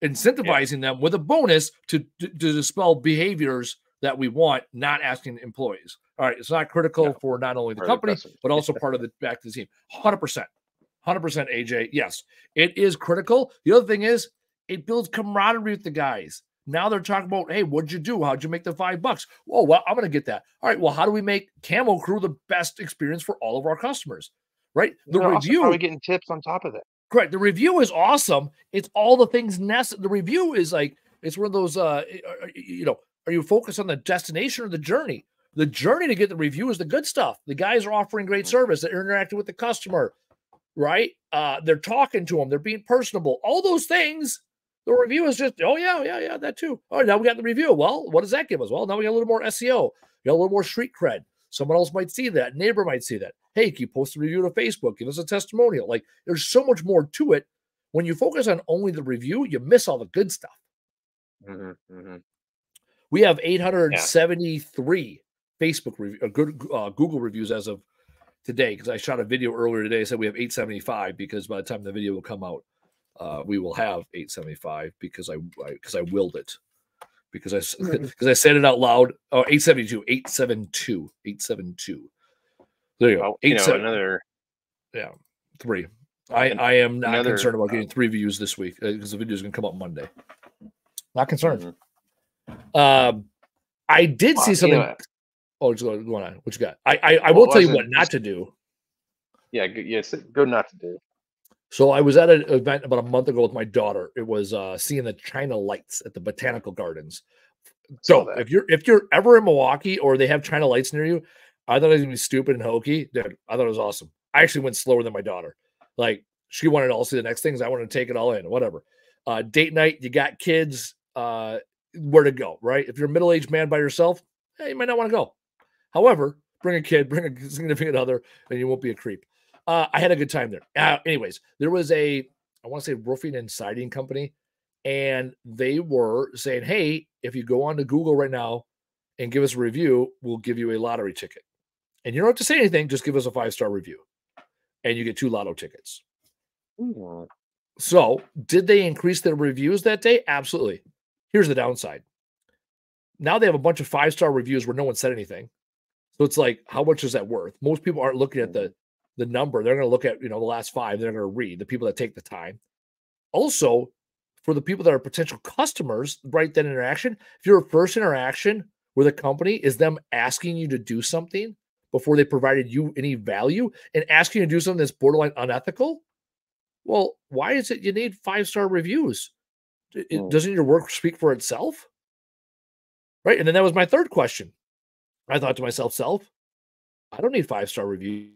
incentivizing them with a bonus to dispel behaviors that we want, not asking employees. All right, it's not critical for not only the company, but also part of the back to the team. 100%, AJ. Yes, it is critical. The other thing is it builds camaraderie with the guys. Now they're talking about, hey, what'd you do? How'd you make the $5? Oh, well, I'm going to get that. All right, well, how do we make Camo Crew the best experience for all of our customers? Right? The review. Probably getting tips on top of that. Correct. The review is awesome. It's all the things necessary. The review is like, it's one of those, are you focused on the destination or the journey? The journey to get the review is the good stuff. The guys are offering great service. They're interacting with the customer, right? They're talking to them. They're being personable. All those things. The review is just, oh, yeah, that too. All right, now we got the review. Well, what does that give us? Well, now we got a little more SEO. We got a little more street cred. Someone else might see that. Neighbor might see that. Hey, can you post a review to Facebook? Give us a testimonial. Like, there's so much more to it. When you focus on only the review, you miss all the good stuff. We have 873 Facebook Google reviews as of today, because I shot a video earlier today. I said we have 875 because by the time the video will come out, we will have 875 because I willed it. Because I said it out loud. Oh, 872. There you go. Another. Yeah, 3. I am not concerned about getting 3 views this week because the video is going to come up Monday. Not concerned. I did see something. Oh, just go on. What you got? I will tell you what not to do. Yeah, yes, good not to do. So I was at an event about a month ago with my daughter. It was seeing the China lights at the Botanical Gardens. So if you're ever in Milwaukee or they have China lights near you, I thought it was gonna be stupid and hokey. Dude, I thought it was awesome. I actually went slower than my daughter. Like, she wanted to all see the next things. I wanted to take it all in. Whatever. Date night, you got kids, where to go, right? If you're a middle-aged man by yourself, you might not want to go. However, bring a kid, bring a significant other, and you won't be a creep. I had a good time there. Anyways, there was I want to say roofing and siding company, and they were saying, hey, if you go on to Google right now and give us a review, we'll give you a lottery ticket. And you don't have to say anything, just give us a 5-star review. And you get 2 lotto tickets. Ooh. So did they increase their reviews that day? Absolutely. Here's the downside. Now they have a bunch of 5-star reviews where no one said anything. So it's like, how much is that worth? Most people aren't looking at the number. They're going to look at, the last 5. They're going to read, the people that take the time. Also, for the people that are potential customers, right, that interaction, if your first interaction with a company is them asking you to do something, before they provided you any value and asking you to do something that's borderline unethical? Well, why is it you need 5-star reviews? Doesn't your work speak for itself? Right. And then that was my third question. I thought to myself, I don't need 5-star reviews.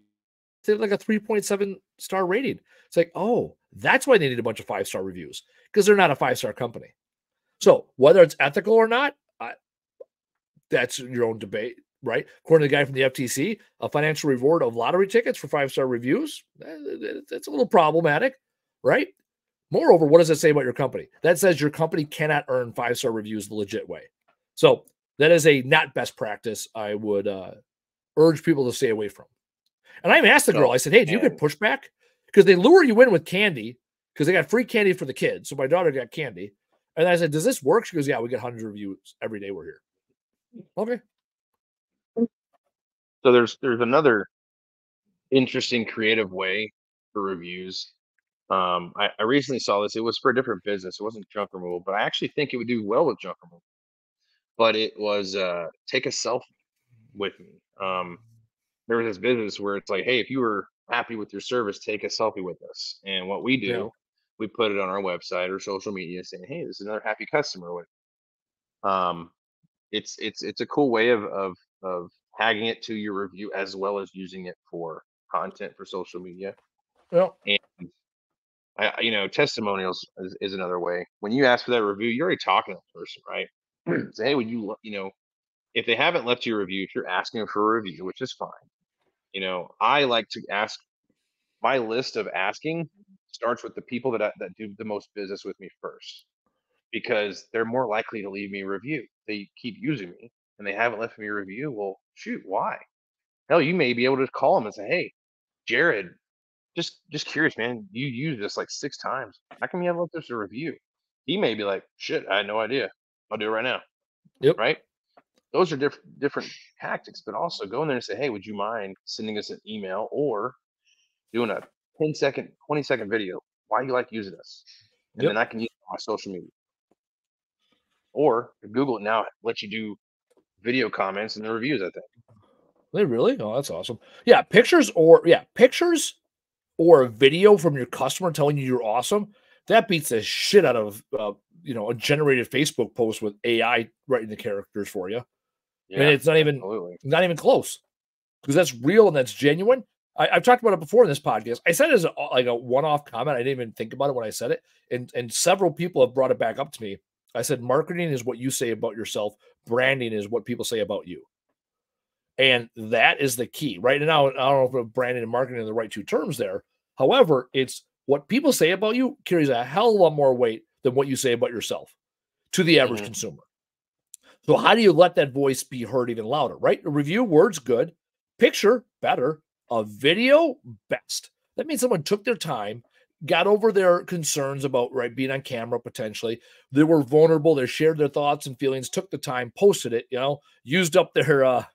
They have like a 3.7-star rating. It's like, oh, that's why they need a bunch of 5-star reviews, because they're not a 5-star company. So whether it's ethical or not, that's your own debate, right? According to the guy from the FTC, a financial reward of lottery tickets for 5-star reviews, that's a little problematic, right? Moreover, what does it say about your company? That says your company cannot earn 5-star reviews the legit way. So that is a not best practice I would urge people to stay away from. And I even asked the girl, I said, hey, do you get pushback? Because they lure you in with candy because they got free candy for the kids. So my daughter got candy. And I said, does this work? She goes, yeah, we get hundreds of reviews every day we're here. Okay. So there's another interesting creative way for reviews. I recently saw this. It was for a different business. It wasn't junk removal, but I actually think it would do well with junk removal. But it was take a selfie with me. There was this business where it's like, hey, if you were happy with your service, take a selfie with us. And what we do, we put it on our website or social media saying, hey, this is another happy customer. It's a cool way of tagging it to your review as well as using it for content for social media. Well, and testimonials is another way. When you ask for that review, you're already talking to that person, right? Say, hey, would you, if they haven't left you a review, if you're asking them for a review, which is fine, I like to ask. My list of asking starts with the people that do the most business with me first, because they're more likely to leave me a review. They keep using me and they haven't left me a review. Well, shoot, why? Hell, you may be able to call them and say, hey, Jared, just curious, man, you used this like 6 times. How come you haven't left us a review? He may be like, shit, I had no idea. I'll do it right now. Yep. Right? Those are different tactics, but also go in there and say, hey, would you mind sending us an email or doing a 10-second, 20-second video? Why do you like using us? And then I can use it on my social media. Or Google it now lets you do video comments and the reviews, I think. They really? Oh, that's awesome. Yeah, pictures or a video from your customer telling you you're awesome. That beats the shit out of a generated Facebook post with AI writing the characters for you. Yeah, and it's not even close, because that's real and that's genuine. I've talked about it before in this podcast. I said it as a one-off comment. I didn't even think about it when I said it, and several people have brought it back up to me. I said marketing is what you say about yourself. Branding is what people say about you. And that is the key. Right now, I don't know if branding and marketing are the right two terms there. However, it's what people say about you carries a hell of a lot more weight than what you say about yourself to the average consumer. So how do you let that voice be heard even louder, right? A review, words, good. Picture, better. A video, best. That means someone took their time, got over their concerns about being on camera potentially. They were vulnerable. They shared their thoughts and feelings, took the time, posted it, used up their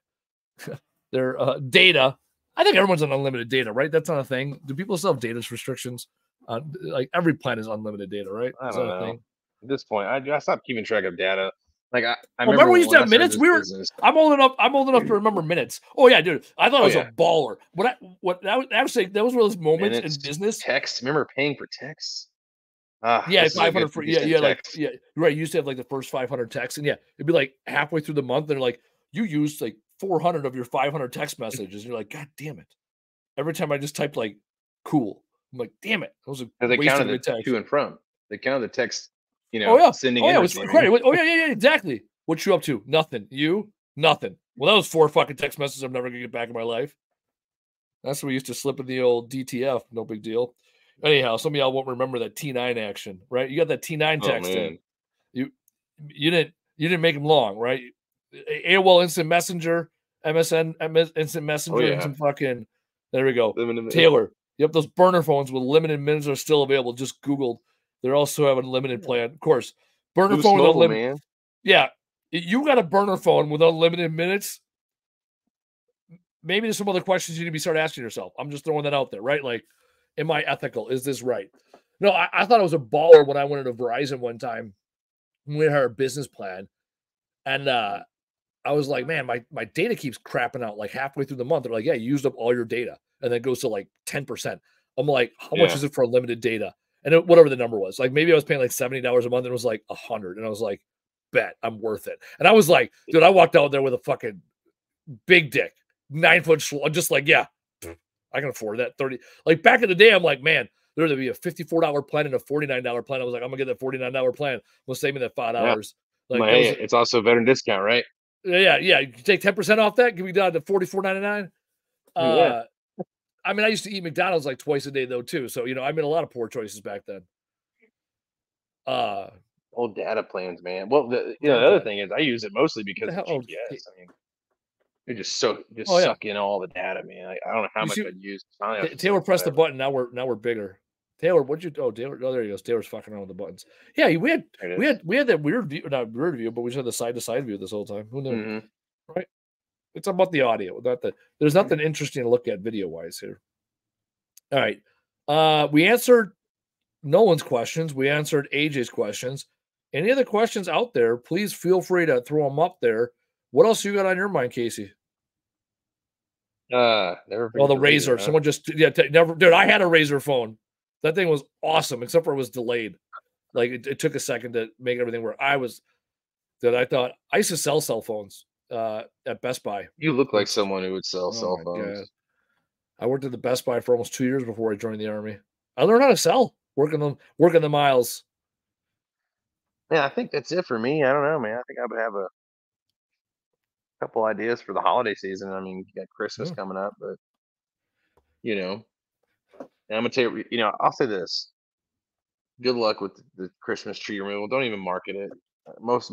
data. I think everyone's on unlimited data, right? That's not a thing. Do people still have data restrictions? Like every plan is unlimited data, right? I don't know. At this point, I stopped keeping track of data. Like I remember we used to have minutes. I'm old enough to remember minutes. Oh yeah, dude. I thought I was a baller. I was saying that was one of those moments in business. Text. Remember paying for texts? Yeah, 500 for right. You used to have like the first 500 texts, and it'd be like halfway through the month, and they're like, you used like 400 of your 500 text messages, and you're like, God damn it! Every time I just typed like cool, I'm like, damn it, that was a they counted the text to and from. They counted the text. Sending in. It was credit. Exactly. What you up to? Nothing. You? Nothing. Well, that was 4 fucking text messages I'm never gonna get back in my life. That's what we used to slip in the old DTF. No big deal. Anyhow, some of y'all won't remember that T9 action, right? You got that T9 text in. You didn't make them long, right? AOL Instant Messenger, MSN Instant Messenger, and some fucking. There we go. Taylor. Yep, those burner phones with limited minutes are still available. Just Googled. They're also having a limited plan. Of course, burner phone with unlimited. Yeah, you got a burner phone with unlimited minutes. Maybe there's some other questions you need to start asking yourself. I'm just throwing that out there, right? Like, am I ethical? Is this right? No, I thought it was a baller when I went into Verizon one time. We had our business plan, and I was like, man, my data keeps crapping out like halfway through the month. They're like, yeah, you used up all your data. And then it goes to like 10%. I'm like, how much is it for unlimited data? And whatever the number was, like maybe I was paying like $70 a month and it was like 100. And I was like, bet I'm worth it. And I was like, dude, I walked out there with a fucking big dick, 9 foot, just like, yeah, I can afford that 30. Like back in the day, I'm like, man, there'd be a $54 plan and a $49 plan. I was like, I'm gonna get that $49 plan. We'll save me that $5. Like, hey, it's also a veteran discount, right? Yeah. You take 10% off that. Give me down to $44.99. Yeah. I mean, I used to eat McDonald's like twice a day though too. So I made a lot of poor choices back then. Old data plans, man. Well, the other thing is I use it mostly because of GPS. I mean, you just suck in all the data, man. I don't know how much I'd use. Taylor pressed the button. Now we're bigger. Taylor, what'd you? Oh, Taylor. Oh, there he goes. Taylor's fucking around with the buttons. Yeah, we had that weird view, not weird view, but we just had the side to side view this whole time. Who knew? Right? It's about the audio, not the. There's nothing interesting to look at video wise here. All right, we answered Nolan's questions. We answered AJ's questions. Any other questions out there? Please feel free to throw them up there. What else you got on your mind, Casey? Never. Oh, the Razor. Huh? Someone just never. Dude, I had a Razor phone. That thing was awesome, except for it was delayed. Like it took a second to make everything work. I thought I used to sell cell phones at Best Buy. You look like someone who would sell cell phones. God. I worked at the Best Buy for almost 2 years before I joined the Army. I learned how to sell, working the miles. Yeah, I think that's it for me. I don't know, man. I think I would have a couple ideas for the holiday season. I mean, you got Christmas coming up, but and I'm gonna tell you, I'll say this: good luck with the Christmas tree removal. Don't even market it. Most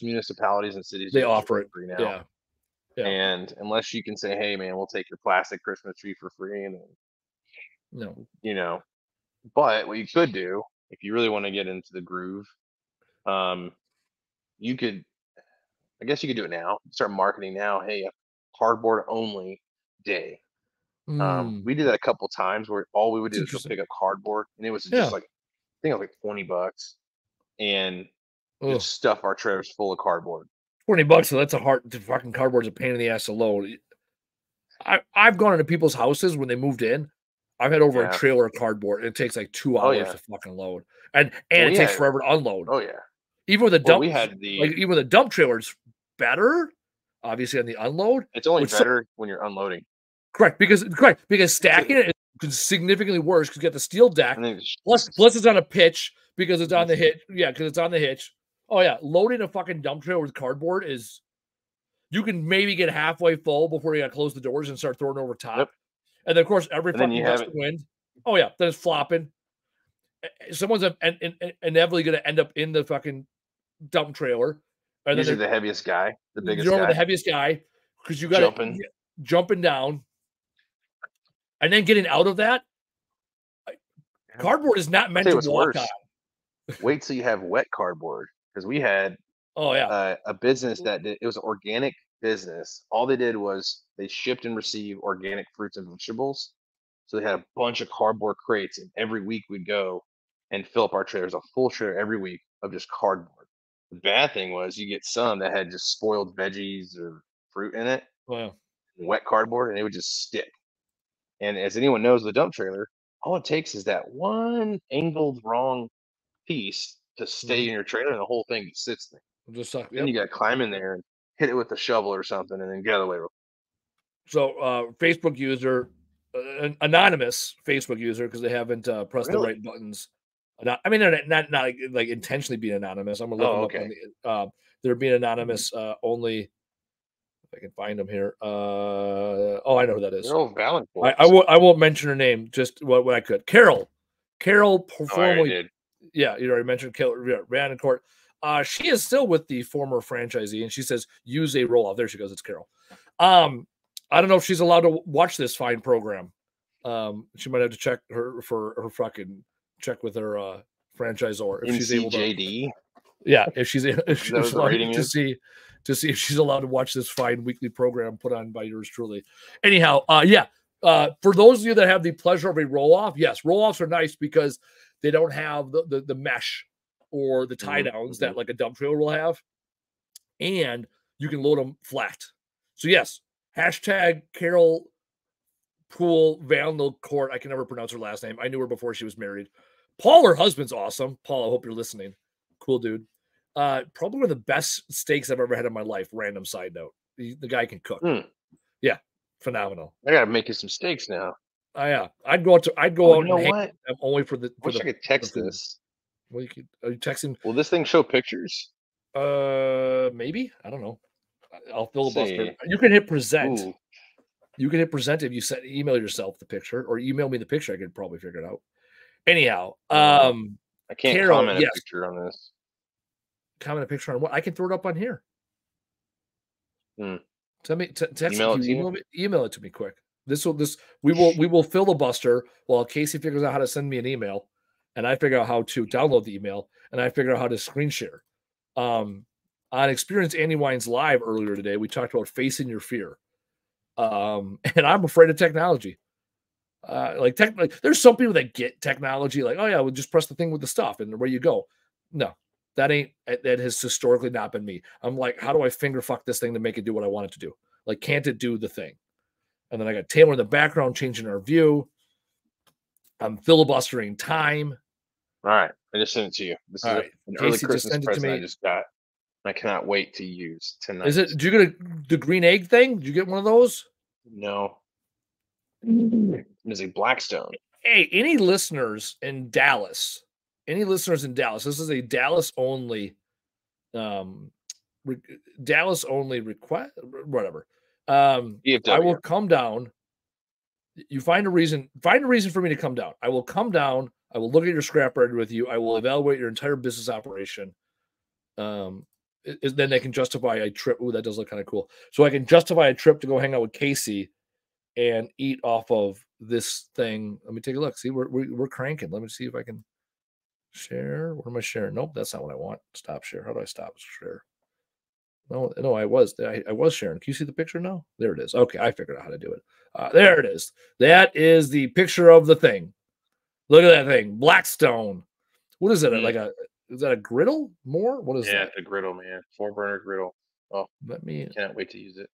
municipalities and cities they offer it free now. Yeah. And unless you can say, "Hey, man, we'll take your plastic Christmas tree for free," and no, but what you could do if you really want to get into the groove, you could. I guess you could do it now. Start marketing now. Hey, a cardboard only day. We did that a couple times where all we would do is go pick up cardboard, and it was just like I think it was like $20, and just stuff our trailers full of cardboard. $20, so that's a hard. Fucking cardboard's a pain in the ass to load. I've gone into people's houses when they moved in. I've had over a trailer of cardboard, and it takes like 2 hours to fucking load, and it takes forever to unload. Oh yeah. Even with a dump, even with a dump trailer, it's better. Obviously, on the unload, it's only better when you're unloading. Correct, because stacking it is significantly worse because you got the steel deck. Plus it's on a pitch because it's on the hitch. Yeah, because it's on the hitch. Oh yeah, loading a fucking dump trailer with cardboard is. You can maybe get halfway full before you got to close the doors and start throwing over top. And then of course every fucking gust of wind. Oh yeah, then it's flopping. Someone's inevitably going to end up in the fucking dump trailer. And usually the heaviest guy, the biggest guy. The heaviest guy, because you got jumping down, and then getting out of that. Cardboard is not meant to walk on. Wait till you have wet cardboard, because we had a business that it was an organic business. All they did was they shipped and received organic fruits and vegetables. So they had a bunch of cardboard crates, and every week we'd go and fill up our trailers, a full trailer every week of just cardboard. The bad thing was you get some that had just spoiled veggies or fruit in it. Wow. Wet cardboard, and it would just stick. And as anyone knows, the dump trailer, all it takes is that one angled wrong piece to stay in your trailer, and the whole thing just sits there. Then you got to climb in there and hit it with a shovel or something, and then get away. So, Facebook user, anonymous Facebook user, because they haven't pressed the right buttons. I mean, they're not like intentionally being anonymous. I'm gonna look them up on the. They're being anonymous only. If I can find them here. I know who that is. They're all valid. I won't mention her name. Just what I could. Carol, formerly. Yeah, you already mentioned Carol. Ran in court. She is still with the former franchisee, and she says use a roll off. There she goes. It's Carol. I don't know if she's allowed to watch this fine program. She might have to check her fucking check with her franchisor if she's able to. Yeah, if she's allowed to see if she's allowed to watch this fine weekly program put on by yours truly. Anyhow, for those of you that have the pleasure of a roll off, yes, roll offs are nice because they don't have the mesh or the tie downs that like a dump trailer will have, and you can load them flat. So yes, hashtag Carol Poole Vandal Court. I can never pronounce her last name. I knew her before she was married. Paul, her husband's awesome. Paul, I hope you're listening. Cool dude. Probably one of the best steaks I've ever had in my life. Random side note. The guy can cook. Yeah, phenomenal. I gotta make you some steaks now. Yeah, I'd go out and hang with them only for the. I wish I could text this. Well, are you texting? Will this thing show pictures? Maybe. I don't know. I'll filibuster. You can hit present. Ooh. You can hit present if you email yourself the picture, or email me the picture. I could probably figure it out. Anyhow, I can't comment a picture on this. Comment a picture on what? I can throw it up on here. Send me text email it to me quick. We will filibuster while Casey figures out how to send me an email, and I figure out how to download the email, and I figure out how to screen share. On Experience Andy Weins Live earlier today, we talked about facing your fear. And I'm afraid of technology. Like there's some people that get technology, like, oh yeah, we'll just press the thing with the stuff and away you go. No, that has historically not been me. I'm like, how do I finger fuck this thing to make it do what I want it to do? Like, can't it do the thing? And then I got Taylor in the background changing our view. I'm filibustering time. All right, I just sent it to you. This is an early Christmas present I just got. I cannot wait to use tonight. Did you get the green egg thing? Did you get one of those? No. It is a Blackstone. Hey, any listeners in Dallas? This is a Dallas only request, whatever. I will come down. You find a reason for me to come down. I will come down. I will look at your scrapyard with you. I will evaluate your entire business operation. Then they can justify a trip. Ooh, that does look kind of cool. So I can justify a trip to go hang out with Casey and eat off of this thing. Let me take a look. See, we're cranking. Let me see if I can share. What am I sharing? Nope, that's not what I want. Stop share. How do I stop share? No, I was sharing. Can you see the picture now? There it is. Okay, I figured out how to do it. There it is. That is the picture of the thing. Look at that thing. Blackstone. What is it? Is that a griddle more? What is that? Yeah, a griddle, man. 4-burner griddle. Oh, can't wait to use it.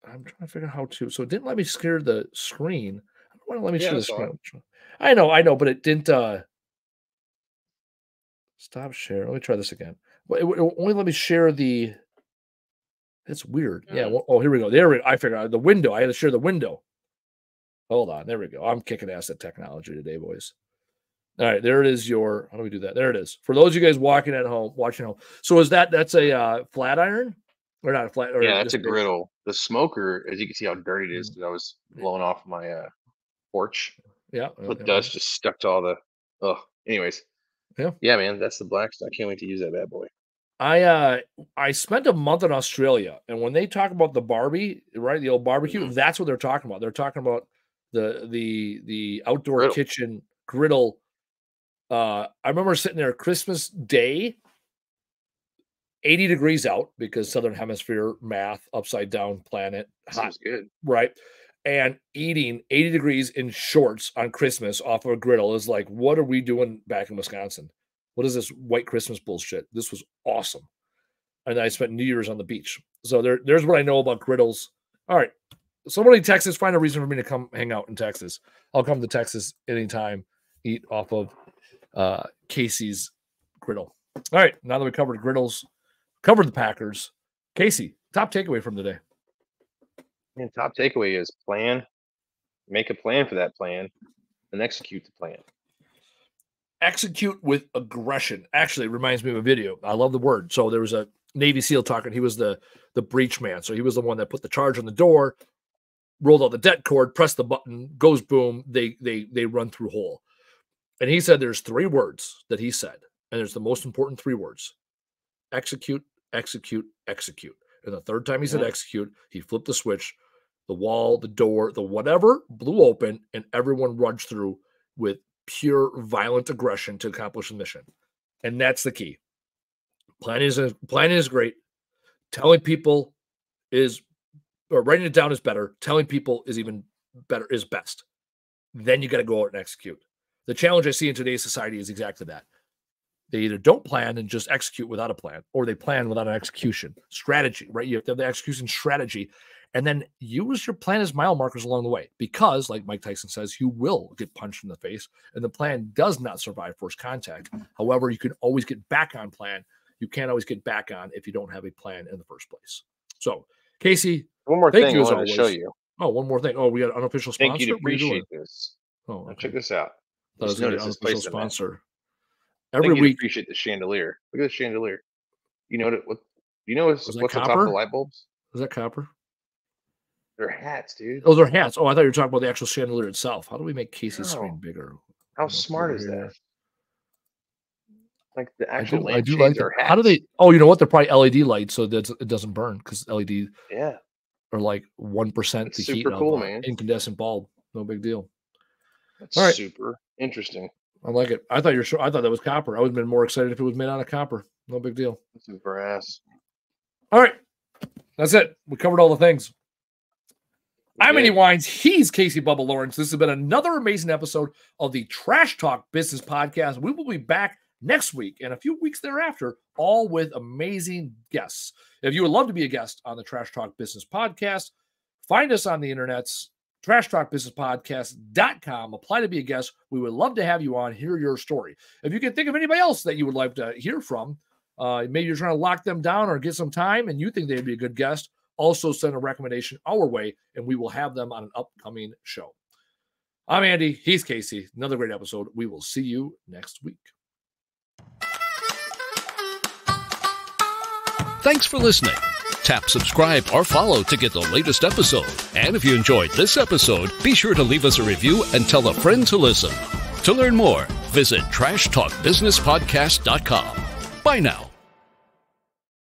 I'm trying to figure out how to. So it didn't let me share the screen. I don't want to let me share the screen. I know, but it didn't. Stop share. Let me try this again. But it only let me share the. It's weird. Yeah. Well, here we go. I figured out the window. I had to share the window. Hold on. There we go. I'm kicking ass at technology today, boys. All right, there it is. How do we do that? There it is. For those of you guys watching at home. So that's a flat iron, or not a flat? Or yeah, that's a griddle. The smoker, as you can see how dirty it is, because I was blowing off my porch. Yeah, the dust just stuck to all the. Oh, anyways. Yeah, man, that's the Blackstone. I can't wait to use that bad boy. I spent a month in Australia, and when they talk about the Barbie, right, the old barbecue, that's what they're talking about. They're talking about the outdoor kitchen griddle. I remember sitting there Christmas Day, 80 degrees out because Southern Hemisphere math, upside down planet, hot. Sounds good, right? And eating 80 degrees in shorts on Christmas off of a griddle is like, what are we doing back in Wisconsin? What is this white Christmas bullshit? This was awesome. And I spent New Year's on the beach. So there's what I know about griddles. All right. Somebody in Texas, find a reason for me to come hang out in Texas. I'll come to Texas anytime, eat off of Casey's griddle. All right. Now that we covered griddles, covered the Packers. Casey, top takeaway from today. And top takeaway is make a plan for that plan, and execute the plan. Execute with aggression. Actually, it reminds me of a video. I love the word. So there was a Navy SEAL talking. He was the breach man. So he was the one that put the charge on the door, rolled out the det cord, pressed the button, goes boom. They run through hole. And he said there's 3 words that he said, and there's the most important 3 words: execute, execute, execute. And the third time he said execute, he flipped the switch. The wall, the door, the whatever blew open, and everyone runs through with pure violent aggression to accomplish the mission. And that's the key. Planning is great. Telling people writing it down is better. Telling people is even better, is best. Then you got to go out and execute. The challenge I see in today's society is exactly that. They either don't plan and just execute without a plan, or they plan without an execution strategy, right? You have to have the execution strategy, and then use your plan as mile markers along the way, because like Mike Tyson says, you will get punched in the face, and the plan does not survive first contact. However, you can always get back on plan. You can't always get back on if you don't have a plan in the first place. So, Casey, one more thing I wanted to show you. Oh, one more thing. Oh, we got an unofficial sponsor. Thank you to appreciate this. Oh, okay. Now check this out. Just notice an unofficial sponsor. Every week, appreciate the chandelier. Look at the chandelier. You know what? You know what's on top of the light bulbs? Is that copper? They're hats, dude. Oh, they're hats. Oh, I thought you were talking about the actual chandelier itself. How do we make Casey's screen bigger? How smart is that? Like the actual lamp I do like that. How do they? Oh, you know what? They're probably LED lights, so that it doesn't burn, because LED are like 1% the heat of an incandescent bulb. No big deal. That's all right. Super interesting. I like it. I thought I thought that was copper. I would have been more excited if it was made out of copper. No big deal. It's brass. All right. That's it. We covered all the things. I'm Andy Weins. He's Casey Bubba Lawrence. This has been another amazing episode of the Trash Talk Business Podcast. We will be back next week and a few weeks thereafter, all with amazing guests. If you would love to be a guest on the Trash Talk Business Podcast, find us on the internets, trashtalkbusinesspodcast.com. Apply to be a guest. We would love to have you on, hear your story. If you can think of anybody else that you would like to hear from, maybe you're trying to lock them down or get some time and you think they'd be a good guest, also send a recommendation our way and we will have them on an upcoming show. I'm Andy. He's Casey. Another great episode. We will see you next week. Thanks for listening. Tap subscribe or follow to get the latest episode. And if you enjoyed this episode, be sure to leave us a review and tell a friend to listen. To learn more, visit trashtalkbusinesspodcast.com. Bye now.